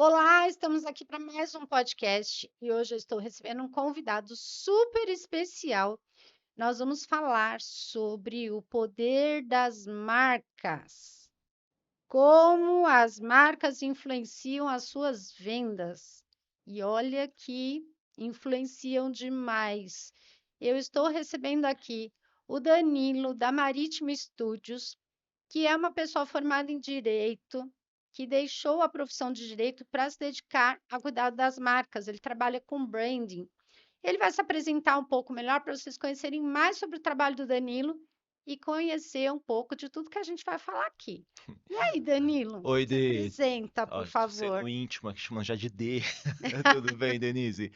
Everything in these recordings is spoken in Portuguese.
Olá, estamos aqui para mais um podcast e hoje eu estou recebendo um convidado super especial. Nós vamos falar sobre o poder das marcas, como as marcas influenciam as suas vendas. E olha que influenciam demais. Eu estou recebendo aqui o Danilo da Marítima Studios, que é uma pessoa formada em direito, que deixou a profissão de direito para se dedicar a cuidar das marcas. Ele trabalha com branding. Ele vai se apresentar um pouco melhor para vocês conhecerem mais sobre o trabalho do Danilo e conhecer um pouco de tudo que a gente vai falar aqui. E aí, Danilo, Oi, se Denise. apresenta, por Ó, tô favor. sendo íntimo aqui, chamando já de D. Tudo bem, Denise?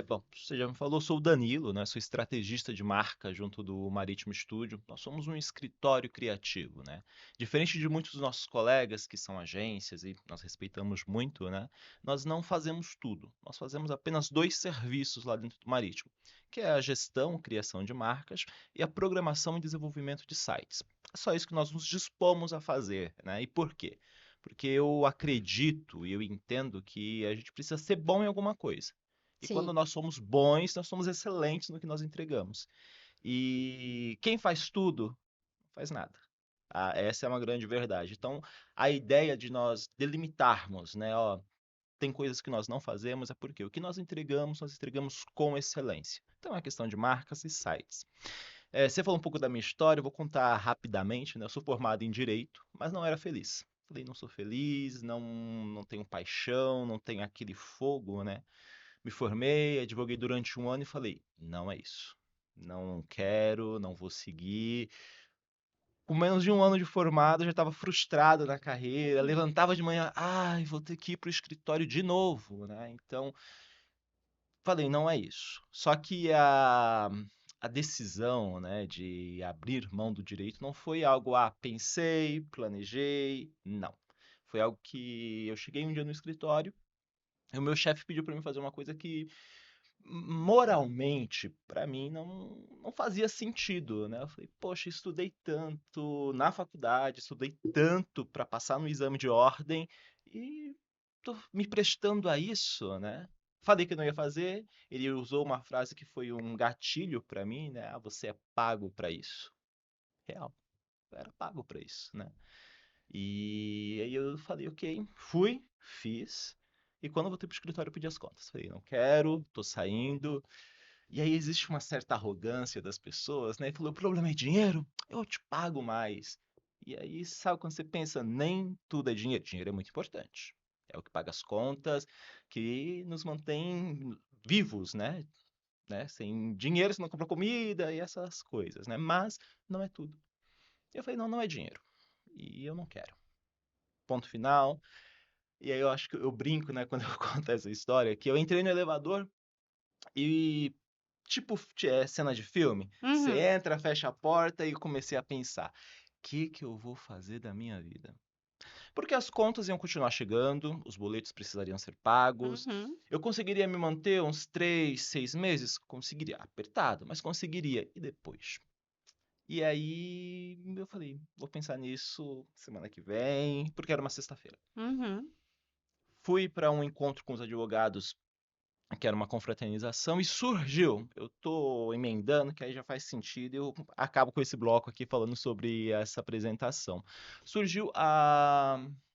Bom, você já me falou, sou o Danilo, né? Sou estrategista de marca junto do Marítimo Studio. Nós somos um escritório criativo, né? Diferente de muitos dos nossos colegas que são agências e nós respeitamos muito, né? Nós não fazemos tudo. Nós fazemos apenas dois serviços lá dentro do Marítimo, que é a gestão, criação de marcas e a programação e desenvolvimento de sites. É só isso que nós nos dispomos a fazer, né? E por quê? Porque eu acredito e eu entendo que a gente precisa ser bom em alguma coisa. E quando Sim, nós somos bons, nós somos excelentes no que nós entregamos. E quem faz tudo, não faz nada. Essa é uma grande verdade. Então, a ideia de nós delimitarmos, né? Ó, tem coisas que nós não fazemos, é porque o que nós entregamos com excelência. Então, é uma questão de marcas e sites. Você falou um pouco da minha história, eu vou contar rapidamente, né? Eu sou formado em Direito, mas não era feliz. Falei, não sou feliz, não tenho paixão, não tenho aquele fogo, né? Me formei, advoguei durante um ano e falei, não é isso. Não quero, não vou seguir. Com menos de um ano de formado, eu já estava frustrado na carreira, levantava de manhã, ai, vou ter que ir para o escritório de novo, né? Então, falei, não é isso. Só que a decisão, né, de abrir mão do direito não foi algo, pensei, planejei, não. Foi algo que eu cheguei um dia no escritório e o meu chefe pediu para mim fazer uma coisa que moralmente, para mim, não fazia sentido, né? Eu falei, poxa, estudei tanto na faculdade, estudei tanto para passar no exame de ordem e tô me prestando a isso, né? Falei que não ia fazer, ele usou uma frase que foi um gatilho para mim, né? Ah, você é pago para isso. Real, eu era pago para isso, né? E aí eu falei, ok, fui, fiz. E quando eu voltei pro escritório, eu pedi as contas. Falei, não quero, tô saindo. E aí existe uma certa arrogância das pessoas, né? E falou, o problema é dinheiro? Eu te pago mais. E aí, sabe quando você pensa, nem tudo é dinheiro. Dinheiro é muito importante. É o que paga as contas, que nos mantém vivos, né? Sem dinheiro você não compra comida e essas coisas, né? Mas não é tudo. Eu falei, não, não é dinheiro. E eu não quero. Ponto final. E aí eu acho que eu brinco, né, quando eu conto essa história, que eu entrei no elevador e tipo, cena de filme, você uhum, entra, fecha a porta e eu comecei a pensar: que eu vou fazer da minha vida? Porque as contas iam continuar chegando, os boletos precisariam ser pagos. uhum. Eu conseguiria me manter uns 3, 6 meses? Conseguiria. Apertado, mas conseguiria. E depois? E aí eu falei, vou pensar nisso semana que vem, porque era uma sexta-feira. Uhum. Fui para um encontro com os advogados que era uma confraternização, e surgiu, eu tô emendando, que aí já faz sentido, eu acabo com esse bloco aqui falando sobre essa apresentação. Surgiu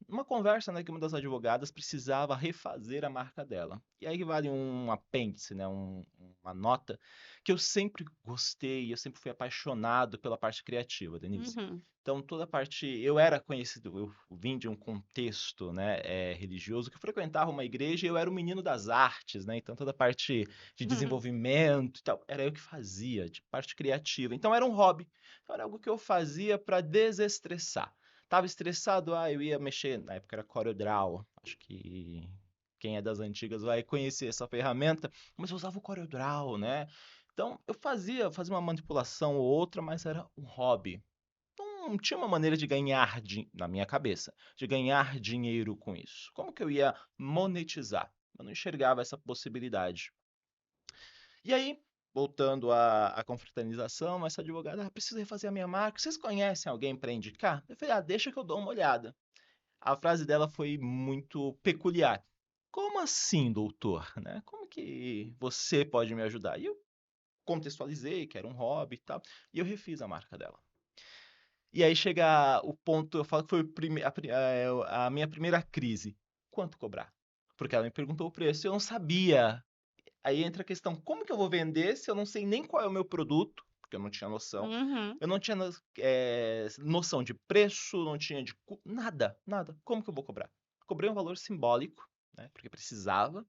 uma conversa, né, que uma das advogadas precisava refazer a marca dela. E aí vale um apêndice, né, uma nota, que eu sempre gostei, eu sempre fui apaixonado pela parte criativa, Denise. Uhum. Então, toda a parte. Eu era conhecido, eu vim de um contexto, né, religioso, que eu frequentava uma igreja e eu era o menino das artes, né? Então, toda a parte de Uhum. desenvolvimento e tal, era eu que fazia, de parte criativa. Então, era um hobby. Então, era algo que eu fazia para desestressar. Tava estressado, eu ia mexer. Na época era CorelDRAW. Acho que quem é das antigas vai conhecer essa ferramenta, mas eu usava o CorelDRAW, né? Então, eu fazia uma manipulação ou outra, mas era um hobby. Não tinha uma maneira de ganhar, na minha cabeça, de ganhar dinheiro com isso. Como que eu ia monetizar? Eu não enxergava essa possibilidade. E aí, voltando à confraternização, essa advogada, preciso refazer a minha marca. Vocês conhecem alguém para indicar? Eu falei, deixa que eu dou uma olhada. A frase dela foi muito peculiar. como assim, doutor? Né? Como que você pode me ajudar? E eu contextualizei que era um hobby e tal, e eu refiz a marca dela. E aí chega o ponto, eu falo que foi a minha primeira crise. Quanto cobrar? Porque ela me perguntou o preço, eu não sabia. Aí entra a questão, como que eu vou vender se eu não sei nem qual é o meu produto? Porque eu não tinha noção. Uhum. Eu não tinha noção de preço, não tinha nada, nada. Como que eu vou cobrar? Cobrei um valor simbólico, né? Porque precisava.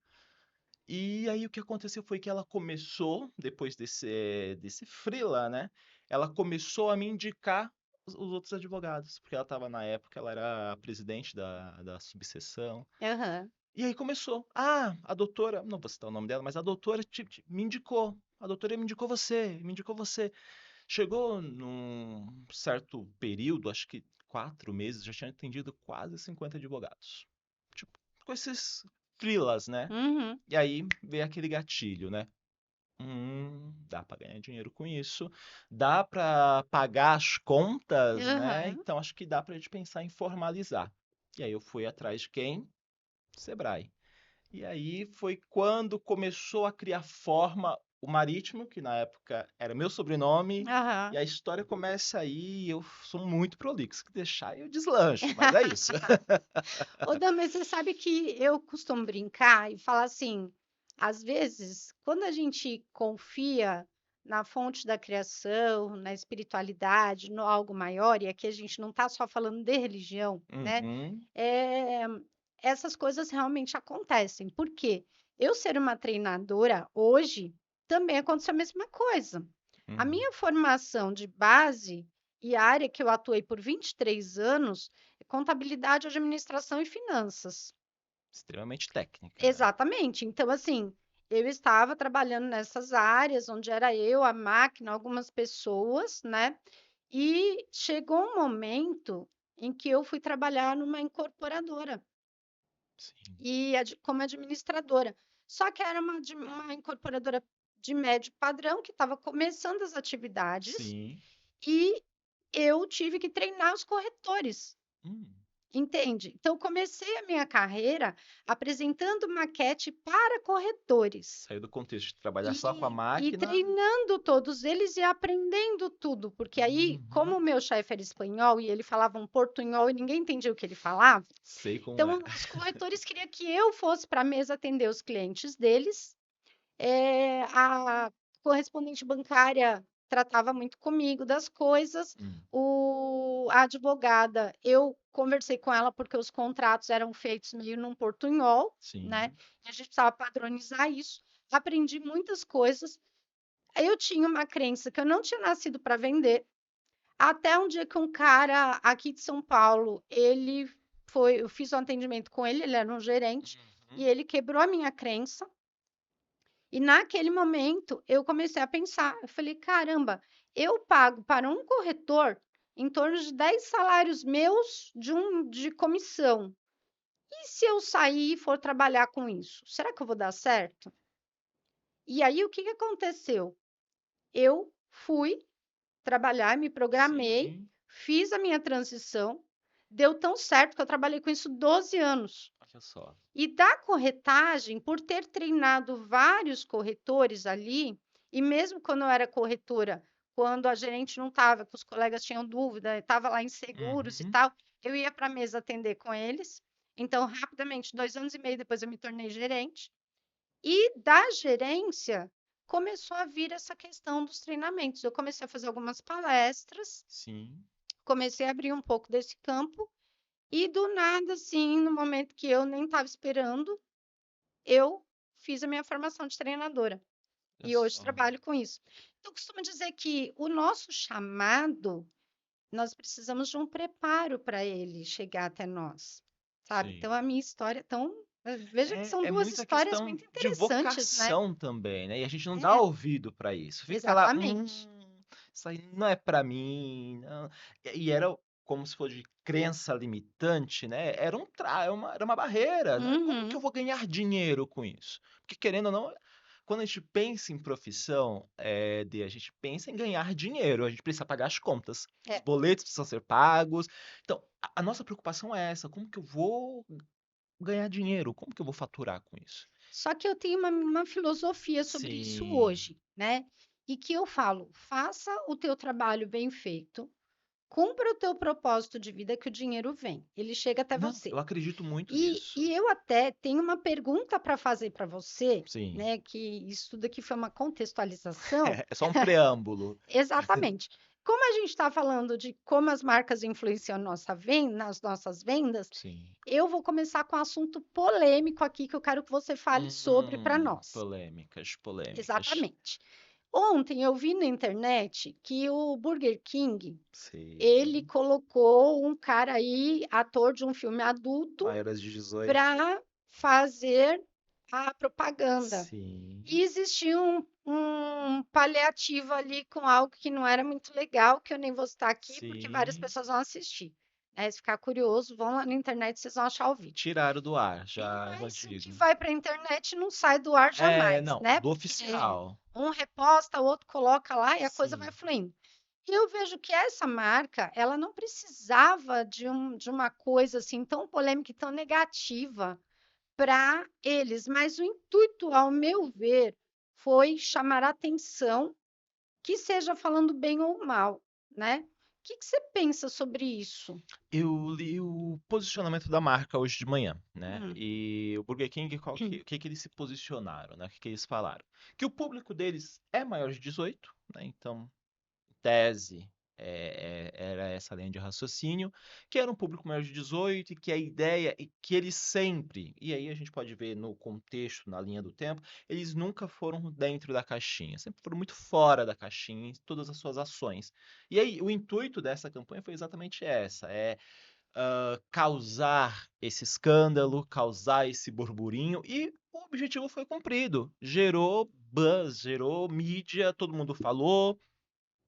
E aí o que aconteceu foi que ela começou, depois desse freela, né? Ela começou a me indicar os outros advogados, porque ela estava na época, ela era a presidente da subseção. Aham. E aí começou. Ah, a doutora, não vou citar o nome dela, mas a doutora me indicou. A doutora me indicou você, me indicou você. Chegou num certo período, acho que 4 meses, já tinha atendido quase 50 advogados. Tipo, com esses freelas, né? Uhum. E aí veio aquele gatilho, né? Dá para ganhar dinheiro com isso, dá para pagar as contas, né? Aham. Então acho que dá para a gente pensar em formalizar. E aí eu fui atrás de quem? Sebrae. E aí foi quando começou a criar forma o Marítimo, que na época era meu sobrenome, e Aham. a história começa aí. Eu sou muito prolixo, se deixar eu deslancho, mas é isso. Ô, Dan, mas você sabe que eu costumo brincar e falar assim, às vezes, quando a gente confia na fonte da criação, na espiritualidade, no algo maior, e aqui a gente não está só falando de religião, né? Uhum, É, essas coisas realmente acontecem. Por quê? Eu ser uma treinadora hoje também aconteceu a mesma coisa. A uhum. minha formação de base e a área que eu atuei por 23 anos é contabilidade, administração e finanças. Extremamente técnica, né? Exatamente. Então, assim, eu estava trabalhando nessas áreas onde era eu, a máquina, algumas pessoas, né? E chegou um momento em que eu fui trabalhar numa incorporadora Sim, e como administradora. Só que era uma incorporadora de médio padrão que estava começando as atividades sim. e eu tive que treinar os corretores. Hum. Entende? Então, comecei a minha carreira apresentando maquete para corretores Saiu do contexto de trabalhar só com a e máquina. treinando todos eles e aprendendo tudo, porque aí, como Uhum. o meu chefe era espanhol e ele falava um portunhol e ninguém entendia o que ele falava, Sei como é. então os corretores queriam que eu fosse para a mesa atender os clientes deles. A correspondente bancária tratava muito comigo das coisas. Hum, A advogada, eu conversei com ela porque os contratos eram feitos meio num portunhol, né? sim. E a gente precisava padronizar isso. Aprendi muitas coisas. Eu tinha uma crença que eu não tinha nascido para vender. Até um dia que um cara aqui de São Paulo, eu fiz um atendimento com ele, ele era um gerente, e Uhum. ele quebrou a minha crença. E naquele momento eu comecei a pensar, eu falei, caramba, eu pago para um corretor em torno de 10 salários meus de comissão. E se eu sair e for trabalhar com isso? Será que eu vou dar certo? E aí o que que aconteceu? Eu fui trabalhar, me programei, Sim. fiz a minha transição, deu tão certo que eu trabalhei com isso 12 anos. Olha só. E da corretagem, por ter treinado vários corretores ali, e mesmo quando eu era corretora, quando a gerente não estava, que os colegas tinham dúvida, estava lá em seguros e Uhum. tal, eu ia para a mesa atender com eles. Então, rapidamente, 2 anos e meio depois, eu me tornei gerente. E da gerência, começou a vir essa questão dos treinamentos. Eu comecei a fazer algumas palestras, Sim. comecei a abrir um pouco desse campo, e do nada, assim, no momento que eu nem estava esperando, eu fiz a minha formação de treinadora Olha e hoje só. trabalho com isso. Eu costumo dizer que o nosso chamado, nós precisamos de um preparo para ele chegar até nós, sabe? Sim. Então, a minha história, então, veja que são É duas muita histórias questão muito de interessantes, né? vocação também, né? E a gente não dá É, ouvido para isso. Fica lá, exatamente. isso aí não é para mim, não. E era como se fosse de crença limitante, né? Era uma barreira, né? Como que eu Uhum, vou ganhar dinheiro com isso? Porque querendo ou não, quando a gente pensa em profissão, a gente pensa em ganhar dinheiro, a gente precisa pagar as contas, os é, boletos precisam ser pagos. Então, a nossa preocupação é essa, como que eu vou ganhar dinheiro? Como que eu vou faturar com isso? Só que eu tenho uma filosofia sobre isso Sim. hoje, né? E que eu falo, faça o teu trabalho bem feito, cumpra o teu propósito de vida que o dinheiro vem, ele chega até Não, você. eu acredito muito nisso. E eu até tenho uma pergunta para fazer para você, Sim. né? Que isso daqui foi uma contextualização. É só um preâmbulo. Exatamente. Como a gente está falando de como as marcas influenciam nas nossas vendas, Sim. eu vou começar com um assunto polêmico aqui que eu quero que você fale sobre para nós. Polêmicas, polêmicas. Exatamente. Ontem eu vi na internet que o Burger King, ele Sim. colocou um cara aí, ator de um filme adulto, Maiores de 18. para fazer a propaganda. Sim. E existia um paliativo ali com algo que não era muito legal, que eu nem vou citar aqui, porque várias Sim. pessoas vão assistir. Né? Se ficar curioso, vão lá na internet, vocês vão achar o vídeo. Tiraram do ar, já Mas o que digo. vai para a internet não sai do ar É, jamais, não, né? do Porque oficial. um reposta, o outro coloca lá e a coisa vai Sim. fluindo. E eu vejo que essa marca, ela não precisava de uma coisa assim tão polêmica e tão negativa para eles, mas o intuito, ao meu ver, foi chamar a atenção, que seja falando bem ou mal, né? O que que você pensa sobre isso? Eu li o posicionamento da marca hoje de manhã, né? Hum, E o Burger King, o que que eles se posicionaram, né? O que que eles falaram? Que o público deles é maior de 18, né? Então, tese era essa linha de raciocínio, que era um público maior de 18 e que a ideia e que eles sempre, e aí a gente pode ver no contexto, na linha do tempo, eles nunca foram dentro da caixinha, sempre foram muito fora da caixinha em todas as suas ações. E aí o intuito dessa campanha foi exatamente essa, causar esse escândalo, causar esse burburinho e o objetivo foi cumprido. Gerou buzz, gerou mídia, todo mundo falou.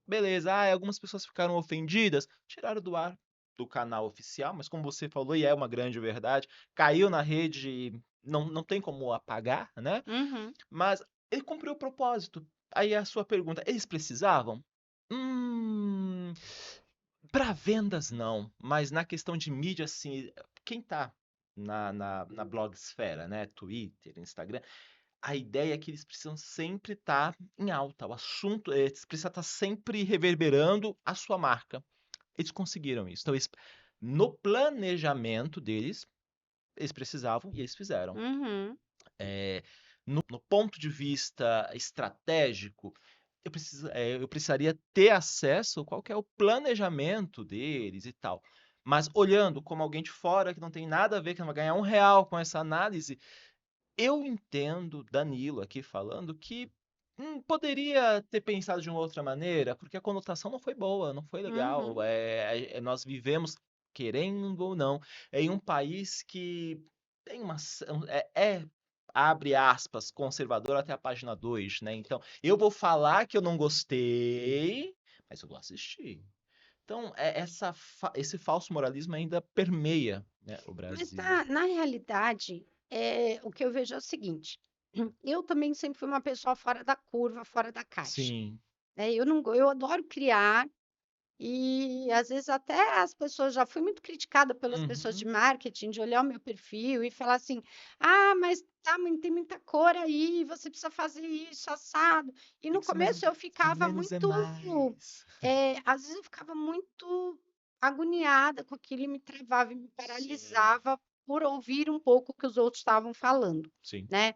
Beleza, algumas pessoas ficaram ofendidas, tiraram do ar do canal oficial, mas como você falou, e é uma grande verdade, caiu na rede, não tem como apagar, né? uhum, Mas ele cumpriu o propósito. Aí a sua pergunta, eles precisavam? Hum, para vendas não, mas na questão de mídia, assim, quem tá na blogsfera, né? Twitter, Instagram, a ideia é que eles precisam sempre estar em alta. O assunto, precisa estar sempre reverberando a sua marca. Eles conseguiram isso. Então, no planejamento deles, eles precisavam e eles fizeram. uhum. No ponto de vista estratégico, eu precisaria ter acesso qual que é o planejamento deles e tal. Mas olhando como alguém de fora que não tem nada a ver, que não vai ganhar R$ 1 com essa análise, eu entendo Danilo aqui falando que poderia ter pensado de uma outra maneira, porque a conotação não foi boa, não foi legal. Uhum. Nós vivemos, querendo ou não, em um país que tem abre aspas, conservador até a página 2, né? Então, eu vou falar que eu não gostei, mas eu vou assistir. Então, esse falso moralismo ainda permeia, né, o Mas Brasil. na realidade, o que eu vejo é o seguinte: eu também sempre fui uma pessoa fora da curva, fora da caixa. Sim. Né? Eu adoro criar, e às vezes até as pessoas, já fui muito criticada pelas pessoas de Uhum. marketing, de olhar o meu perfil e falar assim: ah, mas tá, tem muita cor aí, você precisa fazer isso, assado. E no Mas começo eu ficava menos é muito, mais. às vezes eu ficava muito agoniada com aquilo e me travava e me Sim. paralisava por ouvir um pouco o que os outros estavam falando, Sim, né?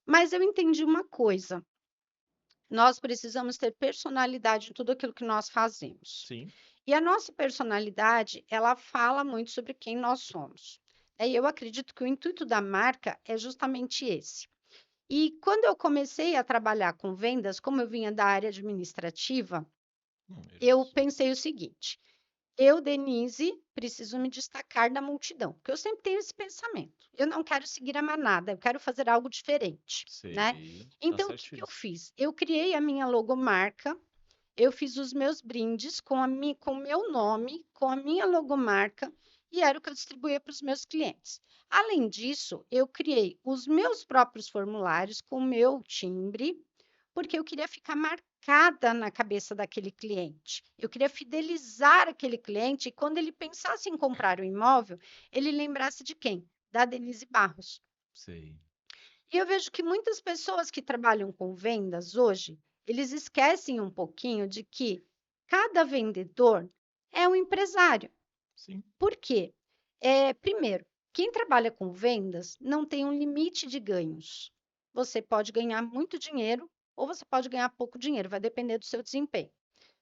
Mas eu entendi uma coisa: nós precisamos ter personalidade em tudo aquilo que nós fazemos. sim. E a nossa personalidade, ela fala muito sobre quem nós somos. E eu acredito que o intuito da marca é justamente esse. E quando eu comecei a trabalhar com vendas, como eu vinha da área administrativa, eu Números. pensei o seguinte: eu, Denise, preciso me destacar da multidão, porque eu sempre tenho esse pensamento. Eu não quero seguir a manada, eu quero fazer algo diferente, né? Sei. Tá Então, o que que eu certíssimo. fiz? Eu criei a minha logomarca, eu fiz os meus brindes com o meu nome, com a minha logomarca, e era o que eu distribuía para os meus clientes. Além disso, eu criei os meus próprios formulários com o meu timbre, porque eu queria ficar marcada na cabeça daquele cliente. Eu queria fidelizar aquele cliente e quando ele pensasse em comprar o imóvel, ele lembrasse de quem? da Denise Barros. Sei. E eu vejo que muitas pessoas que trabalham com vendas hoje, eles esquecem um pouquinho de que cada vendedor é um empresário. Sim. Por quê? Primeiro, quem trabalha com vendas não tem um limite de ganhos. Você pode ganhar muito dinheiro ou você pode ganhar pouco dinheiro, vai depender do seu desempenho.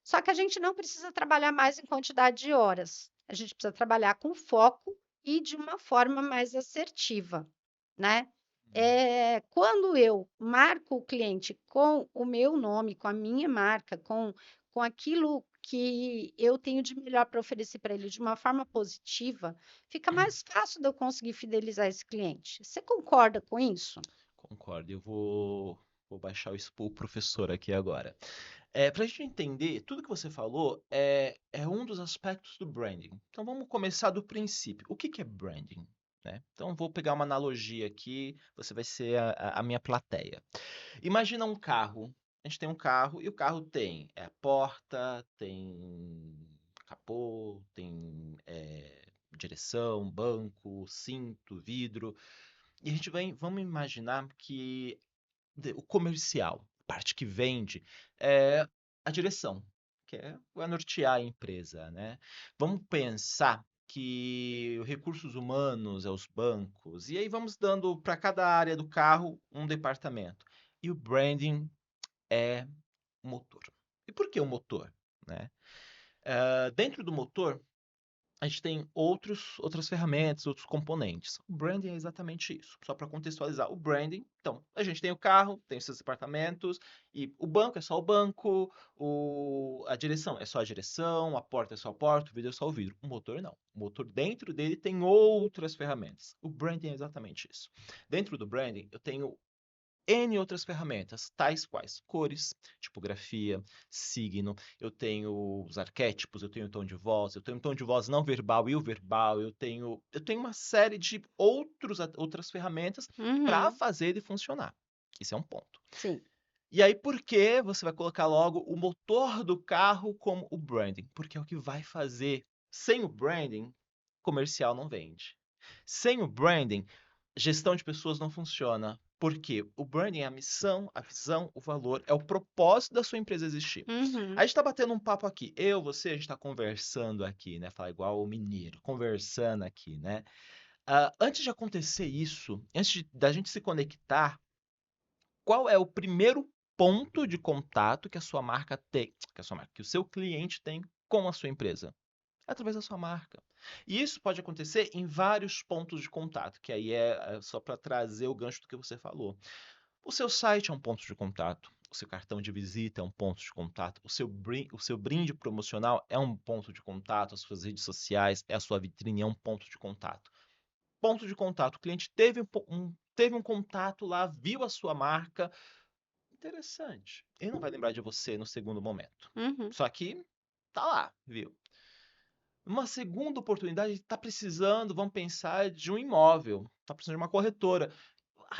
Só que a gente não precisa trabalhar mais em quantidade de horas. A gente precisa trabalhar com foco e de uma forma mais assertiva, né? Quando eu marco o cliente com o meu nome, com a minha marca, com aquilo que eu tenho de melhor para oferecer para ele de uma forma positiva, fica mais fácil de eu conseguir fidelizar esse cliente. Você concorda com isso? Concordo. Vou baixar o Expo Professor aqui agora. Para a gente entender, tudo que você falou é um dos aspectos do branding. Então vamos começar do princípio. O que que é branding? Né? Então vou pegar uma analogia aqui, você vai ser a minha plateia. Imagina um carro. A gente tem um carro e o carro tem a porta, tem capô, tem direção, banco, cinto, vidro. E a gente vamos imaginar que o comercial, a parte que vende, é a direção, que vai nortear a empresa, né? Vamos pensar que os recursos humanos é os bancos, e aí vamos dando para cada área do carro um departamento. E o branding é o motor. E por que o motor? Né? Dentro do motor, a gente tem outras ferramentas, outros componentes. O branding é exatamente isso. Só para contextualizar, o branding, então, a gente tem o carro, tem os seus departamentos, e o banco é só o banco, a direção é só a direção, a porta é só a porta, o vidro é só o vidro. O motor não. O motor dentro dele tem outras ferramentas. O branding é exatamente isso. Dentro do branding, eu tenho N outras ferramentas, tais quais cores, tipografia, signo, eu tenho os arquétipos, eu tenho o tom de voz, eu tenho o tom de voz não verbal e o verbal, eu tenho uma série de outras ferramentas para Uhum, fazer ele funcionar. Isso é um ponto. sim. E aí, por que você vai colocar logo o motor do carro como o branding? Porque é o que vai fazer. Sem o branding, comercial não vende. Sem o branding, gestão de pessoas não funciona. Por quê? O branding é a missão, a visão, o valor, é o propósito da sua empresa existir. A Uhum, gente está batendo um papo aqui. Você, a gente está conversando aqui, né? Falar igual o mineiro, conversando aqui, né? Antes de acontecer isso, da gente se conectar, qual é o primeiro ponto de contato que a sua marca tem, que o seu cliente tem com a sua empresa? Através da sua marca. E isso pode acontecer em vários pontos de contato, que aí é só para trazer o gancho do que você falou. O seu site é um ponto de contato, o seu cartão de visita é um ponto de contato, o seu brinde promocional é um ponto de contato, as suas redes sociais, a sua vitrine é um ponto de contato. Ponto de contato, o cliente teve um contato lá, viu a sua marca, interessante. Ele não vai lembrar de você no segundo momento. uhum, Só que tá lá, viu? Uma segunda oportunidade, está precisando, vamos pensar, de um imóvel, está precisando de uma corretora.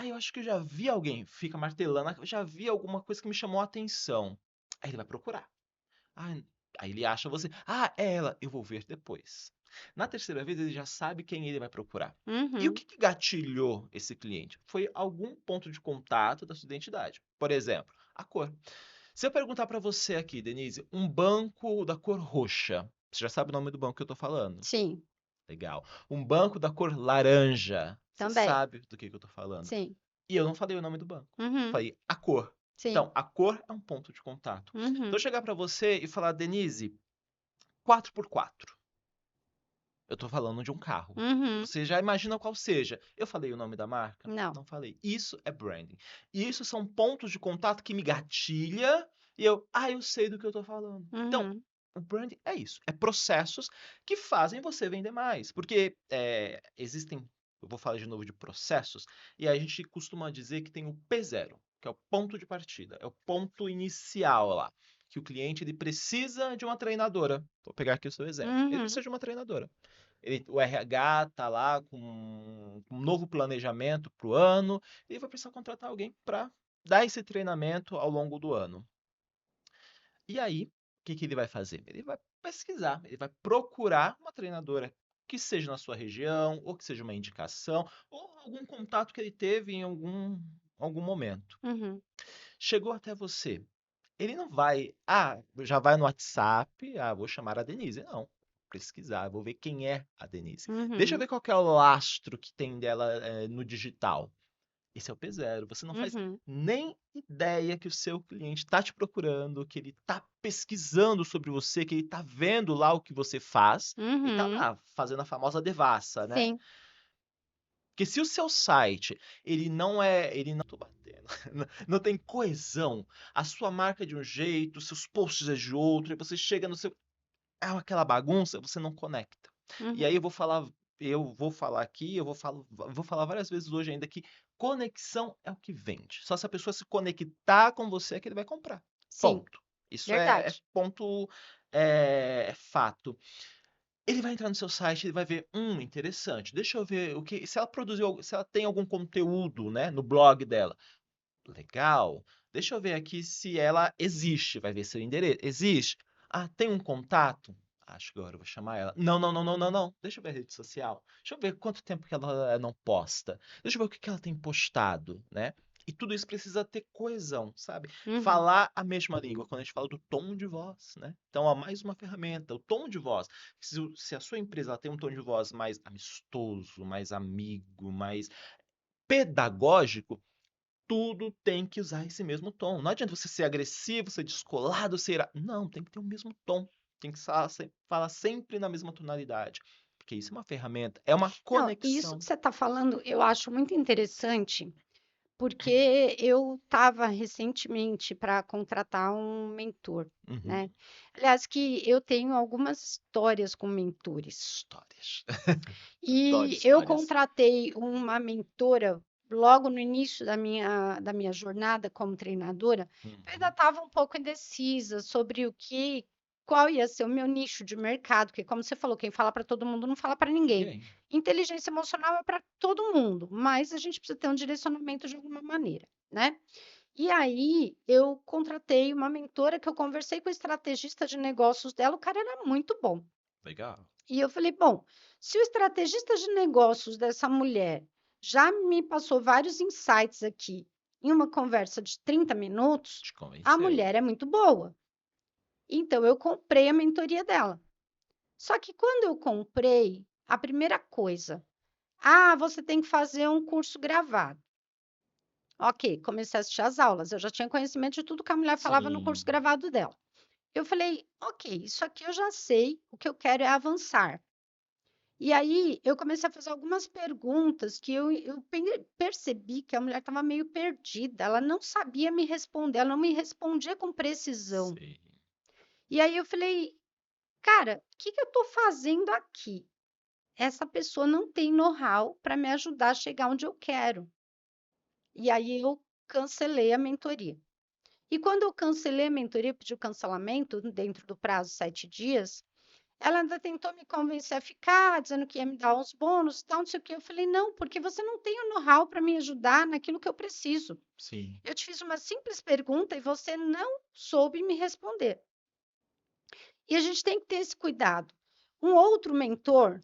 Eu acho que eu já vi alguém, fica martelando, eu já vi alguma coisa que me chamou a atenção. Aí ele vai procurar. Ah, aí ele acha você. É ela, eu vou ver depois. Na terceira vez, ele já sabe quem ele vai procurar. E o uhum, que gatilhou esse cliente? Foi algum ponto de contato da sua identidade. Por exemplo, a cor. Se eu perguntar para você aqui, Denise, um banco da cor roxa, você já sabe o nome do banco que eu estou falando? sim, Legal. Um banco da cor laranja, você também, sabe do que eu estou falando. sim, E eu não falei o nome do banco. uhum, Falei a cor. sim, Então, a cor é um ponto de contato. Então, eu uhum, chegar para você e falar, Denise, 4x4. Eu estou falando de um carro. uhum, Você já imagina qual seja. Eu falei o nome da marca? não, Não falei. Isso é branding. E isso são pontos de contato que me gatilha e eu sei do que eu estou falando. Então, uhum, o branding é isso. É processos que fazem você vender mais. Porque existem, eu vou falar de novo de processos, e a gente costuma dizer que tem o P0, que é o ponto de partida, é o ponto inicial lá. Que o cliente ele precisa de uma treinadora. Vou pegar aqui o seu exemplo. Ele uhum, precisa de uma treinadora. O RH está lá com um novo planejamento para o ano e vai precisar contratar alguém para dar esse treinamento ao longo do ano. E aí, o que ele vai fazer? Ele vai pesquisar, ele vai procurar uma treinadora que seja na sua região, ou que seja uma indicação, ou algum contato que ele teve em algum momento. Uhum. Chegou até você. Ele não vai, já vai no WhatsApp, vou chamar a Denise. Não, pesquisar, vou ver quem é a Denise. Deixa eu Uhum. ver qual que é o lastro que tem dela no digital. Esse é o P0. Você não faz Uhum. nem ideia que o seu cliente está te procurando, que ele está pesquisando sobre você, que ele está vendo lá o que você faz e está Uhum. lá fazendo a famosa devassa, né? Sim. Porque se o seu site, ele não tô batendo, não tem coesão, a sua marca é de um jeito, seus posts é de outro, e você chega no seu, é aquela bagunça, você não conecta. E aí Uhum. eu vou falar aqui, vou falar várias vezes hoje ainda que conexão é o que vende. Só se a pessoa se conectar com você é que ele vai comprar. Sim. Ponto. Isso é Verdade. ponto, é fato. Ele vai entrar no seu site, ele vai ver, interessante. Deixa eu ver o que, se ela produziu, se ela tem algum conteúdo, né, no blog dela. Legal. Deixa eu ver aqui se ela existe. Vai ver seu endereço. Existe. Tem um contato? Acho que agora eu vou chamar ela. Não, não, não, não, não, não. Deixa eu ver a rede social. Deixa eu ver quanto tempo que ela não posta. Deixa eu ver o que que ela tem postado, né? E tudo isso precisa ter coesão, sabe? Uhum. Falar a mesma língua, quando a gente fala do tom de voz, né? Então, há mais uma ferramenta, o tom de voz. Se a sua empresa ela tem um tom de voz mais amistoso, mais amigo, mais pedagógico, tudo tem que usar esse mesmo tom. Não adianta você ser agressivo, ser descolado, Não, tem que ter o mesmo tom. Tem que falar sempre na mesma tonalidade. Porque isso é uma ferramenta, é uma Não, e isso que conexão. você está falando, eu acho muito interessante, porque eu estava recentemente para contratar um mentor, Uhum. né? Aliás, que eu tenho algumas histórias com mentores. Histórias. Adoro E eu histórias. contratei uma mentora logo no início da minha jornada como treinadora. Eu ainda Uhum. estava um pouco indecisa sobre qual ia ser o meu nicho de mercado, porque como você falou, quem fala para todo mundo não fala para ninguém. Ninguém. Inteligência emocional é para todo mundo, mas a gente precisa ter um direcionamento de alguma maneira, né? E aí eu contratei uma mentora que eu conversei com o estrategista de negócios dela, o cara era muito bom. Legal. E eu falei: "Bom, se o estrategista de negócios dessa mulher já me passou vários insights aqui em uma conversa de 30 minutos, Te a convenceu. mulher é muito boa". Então eu comprei a mentoria dela. Só que quando eu comprei, a primeira coisa: "Ah, você tem que fazer um curso gravado". Ok, comecei a assistir às aulas, eu já tinha conhecimento de tudo que a mulher falava no curso Sim. gravado dela. Eu falei: "Ok, isso aqui eu já sei, o que eu quero é avançar". E aí eu comecei a fazer algumas perguntas que eu percebi que a mulher estava meio perdida, ela não sabia me responder, ela não me respondia com precisão. Sei. E aí eu falei: "Cara, o que que eu estou fazendo aqui? Essa pessoa não tem know-how para me ajudar a chegar onde eu quero". E aí eu cancelei a mentoria. E quando eu cancelei a mentoria, pedi o cancelamento dentro do prazo 7 dias, ela ainda tentou me convencer a ficar, dizendo que ia me dar uns bônus e tal, não sei o quê. Eu falei: "Não, porque você não tem o know-how para me ajudar naquilo que eu preciso. Sim. Eu te fiz uma simples pergunta e você não soube me responder". E a gente tem que ter esse cuidado. Um outro mentor,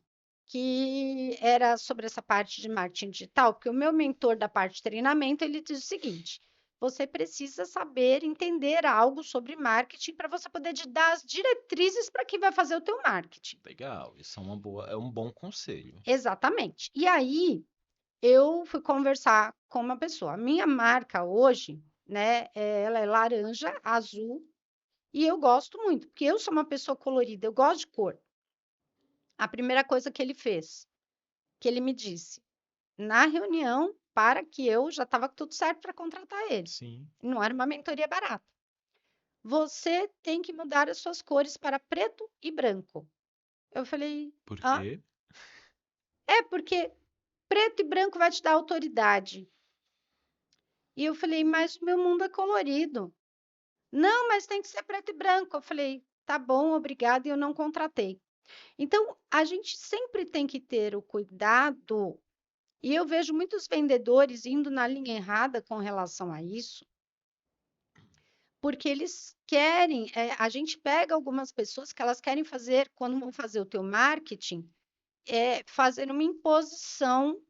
que era sobre essa parte de marketing digital, porque o meu mentor da parte de treinamento, ele diz o seguinte: você precisa saber entender algo sobre marketing para você poder te dar as diretrizes para quem vai fazer o teu marketing. Legal. Isso é um bom conselho. Exatamente. E aí eu fui conversar com uma pessoa. A minha marca hoje, né, ela é laranja, azul, e eu gosto muito, porque eu sou uma pessoa colorida, eu gosto de cor. A primeira coisa que ele fez, que ele me disse, na reunião, para que eu já estava tudo certo para contratar ele. Sim. Não era uma mentoria barata. Você tem que mudar as suas cores para preto e branco. Eu falei, Por ah, quê? é porque preto e branco vai te dar autoridade. E eu falei, mas o meu mundo é colorido. Não, mas tem que ser preto e branco. Eu falei, tá bom, obrigada, e eu não contratei. Então, a gente sempre tem que ter o cuidado, e eu vejo muitos vendedores indo na linha errada com relação a isso, porque eles a gente pega algumas pessoas que elas querem fazer, quando vão fazer o teu marketing, fazer uma imposição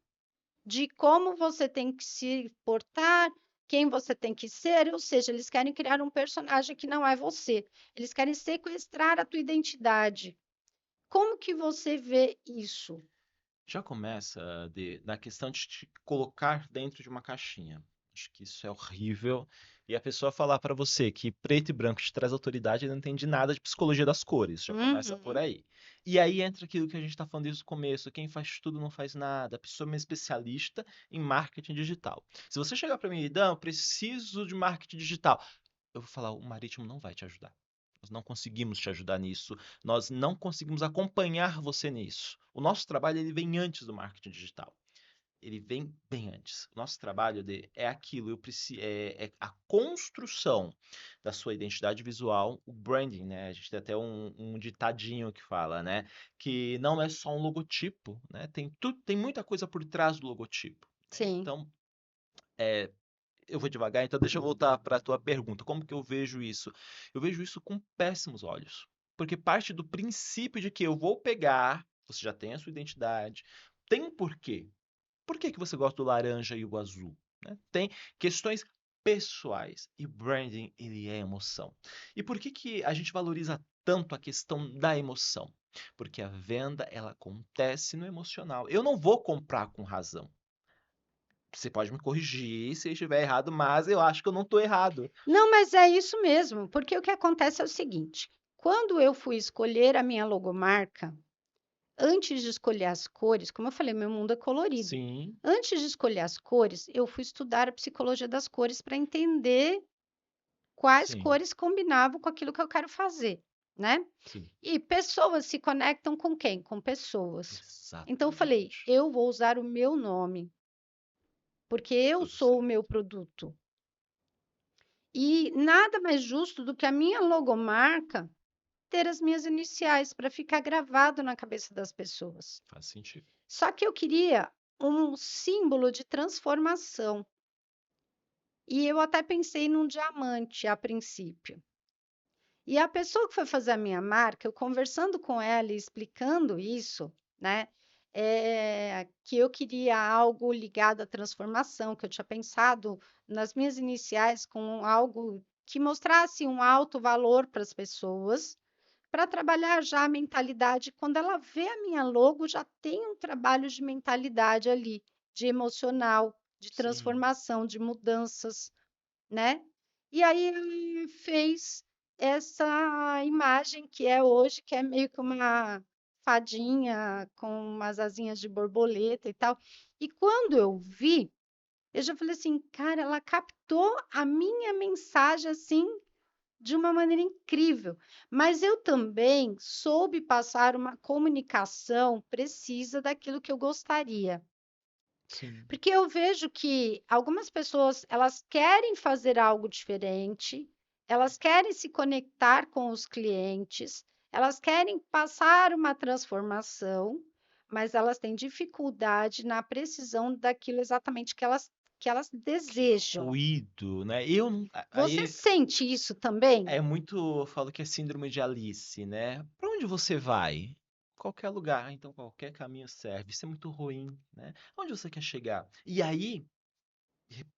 de como você tem que se portar, quem você tem que ser, ou seja, eles querem criar um personagem que não é você. Eles querem sequestrar a tua identidade. Como que você vê isso? Já começa na questão de te colocar dentro de uma caixinha. Acho que isso é horrível. E a pessoa falar para você que preto e branco te traz autoridade e não entende nada de psicologia das cores. Já começa por Uhum. aí. E aí entra aquilo que a gente está falando desde o começo. Quem faz tudo não faz nada. A pessoa é uma especialista em marketing digital. Se você chegar para mim e dar, eu preciso de marketing digital. Eu vou falar, o Marítimo não vai te ajudar. Nós não conseguimos te ajudar nisso. Nós não conseguimos acompanhar você nisso. O nosso trabalho ele vem antes do marketing digital. Ele vem bem antes. O nosso trabalho é aquilo, é a construção da sua identidade visual, o branding, né? A gente tem até um ditadinho que fala, né? Que não é só um logotipo, né? Tem muita coisa por trás do logotipo, né? Sim. Então, eu vou devagar, então deixa eu voltar para a tua pergunta. Como que eu vejo isso? Eu vejo isso com péssimos olhos. Porque parte do princípio de que eu vou pegar, você já tem a sua identidade, tem um porquê. Por que que você gosta do laranja e o azul? Né? Tem questões pessoais. E branding, ele é emoção. E por que que a gente valoriza tanto a questão da emoção? Porque a venda, ela acontece no emocional. Eu não vou comprar com razão. Você pode me corrigir se eu estiver errado, mas eu acho que eu não estou errado. Não, mas é isso mesmo, porque o que acontece é o seguinte: quando eu fui escolher a minha logomarca, antes de escolher as cores, como eu falei, meu mundo é colorido. Sim, Antes de escolher as cores, eu fui estudar a psicologia das cores para entender quais sim, cores combinavam com aquilo que eu quero fazer, né? sim. E pessoas se conectam com quem? Com pessoas. Então eu falei, Exatamente. eu vou usar o meu nome, porque eu Tudo sou o meu certo. produto. E nada mais justo do que a minha logomarca ter as minhas iniciais para ficar gravado na cabeça das pessoas. Faz sentido. Só que eu queria um símbolo de transformação. E eu até pensei num diamante a princípio. E a pessoa que foi fazer a minha marca, eu conversando com ela e explicando isso, né? Que eu queria algo ligado à transformação, que eu tinha pensado nas minhas iniciais com algo que mostrasse um alto valor para as pessoas, para trabalhar já a mentalidade. Quando ela vê a minha logo, já tem um trabalho de mentalidade ali, de emocional, de Sim, transformação, de mudanças, né? E aí ele fez essa imagem que é hoje, que é meio que uma fadinha com umas asinhas de borboleta e tal. E quando eu vi, eu já falei assim, cara, ela captou a minha mensagem assim de uma maneira incrível. Mas eu também soube passar uma comunicação precisa daquilo que eu gostaria. sim. Porque eu vejo que algumas pessoas, elas querem fazer algo diferente, elas querem se conectar com os clientes, elas querem passar uma transformação, mas elas têm dificuldade na precisão daquilo exatamente que elas Que desejam. ruído, né? Eu não. Você Aí sente isso também? é muito. Eu falo que é síndrome de Alice, né? Pra onde você vai? Qualquer lugar, então qualquer caminho serve. Isso é muito ruim, né? Onde você quer chegar? E aí,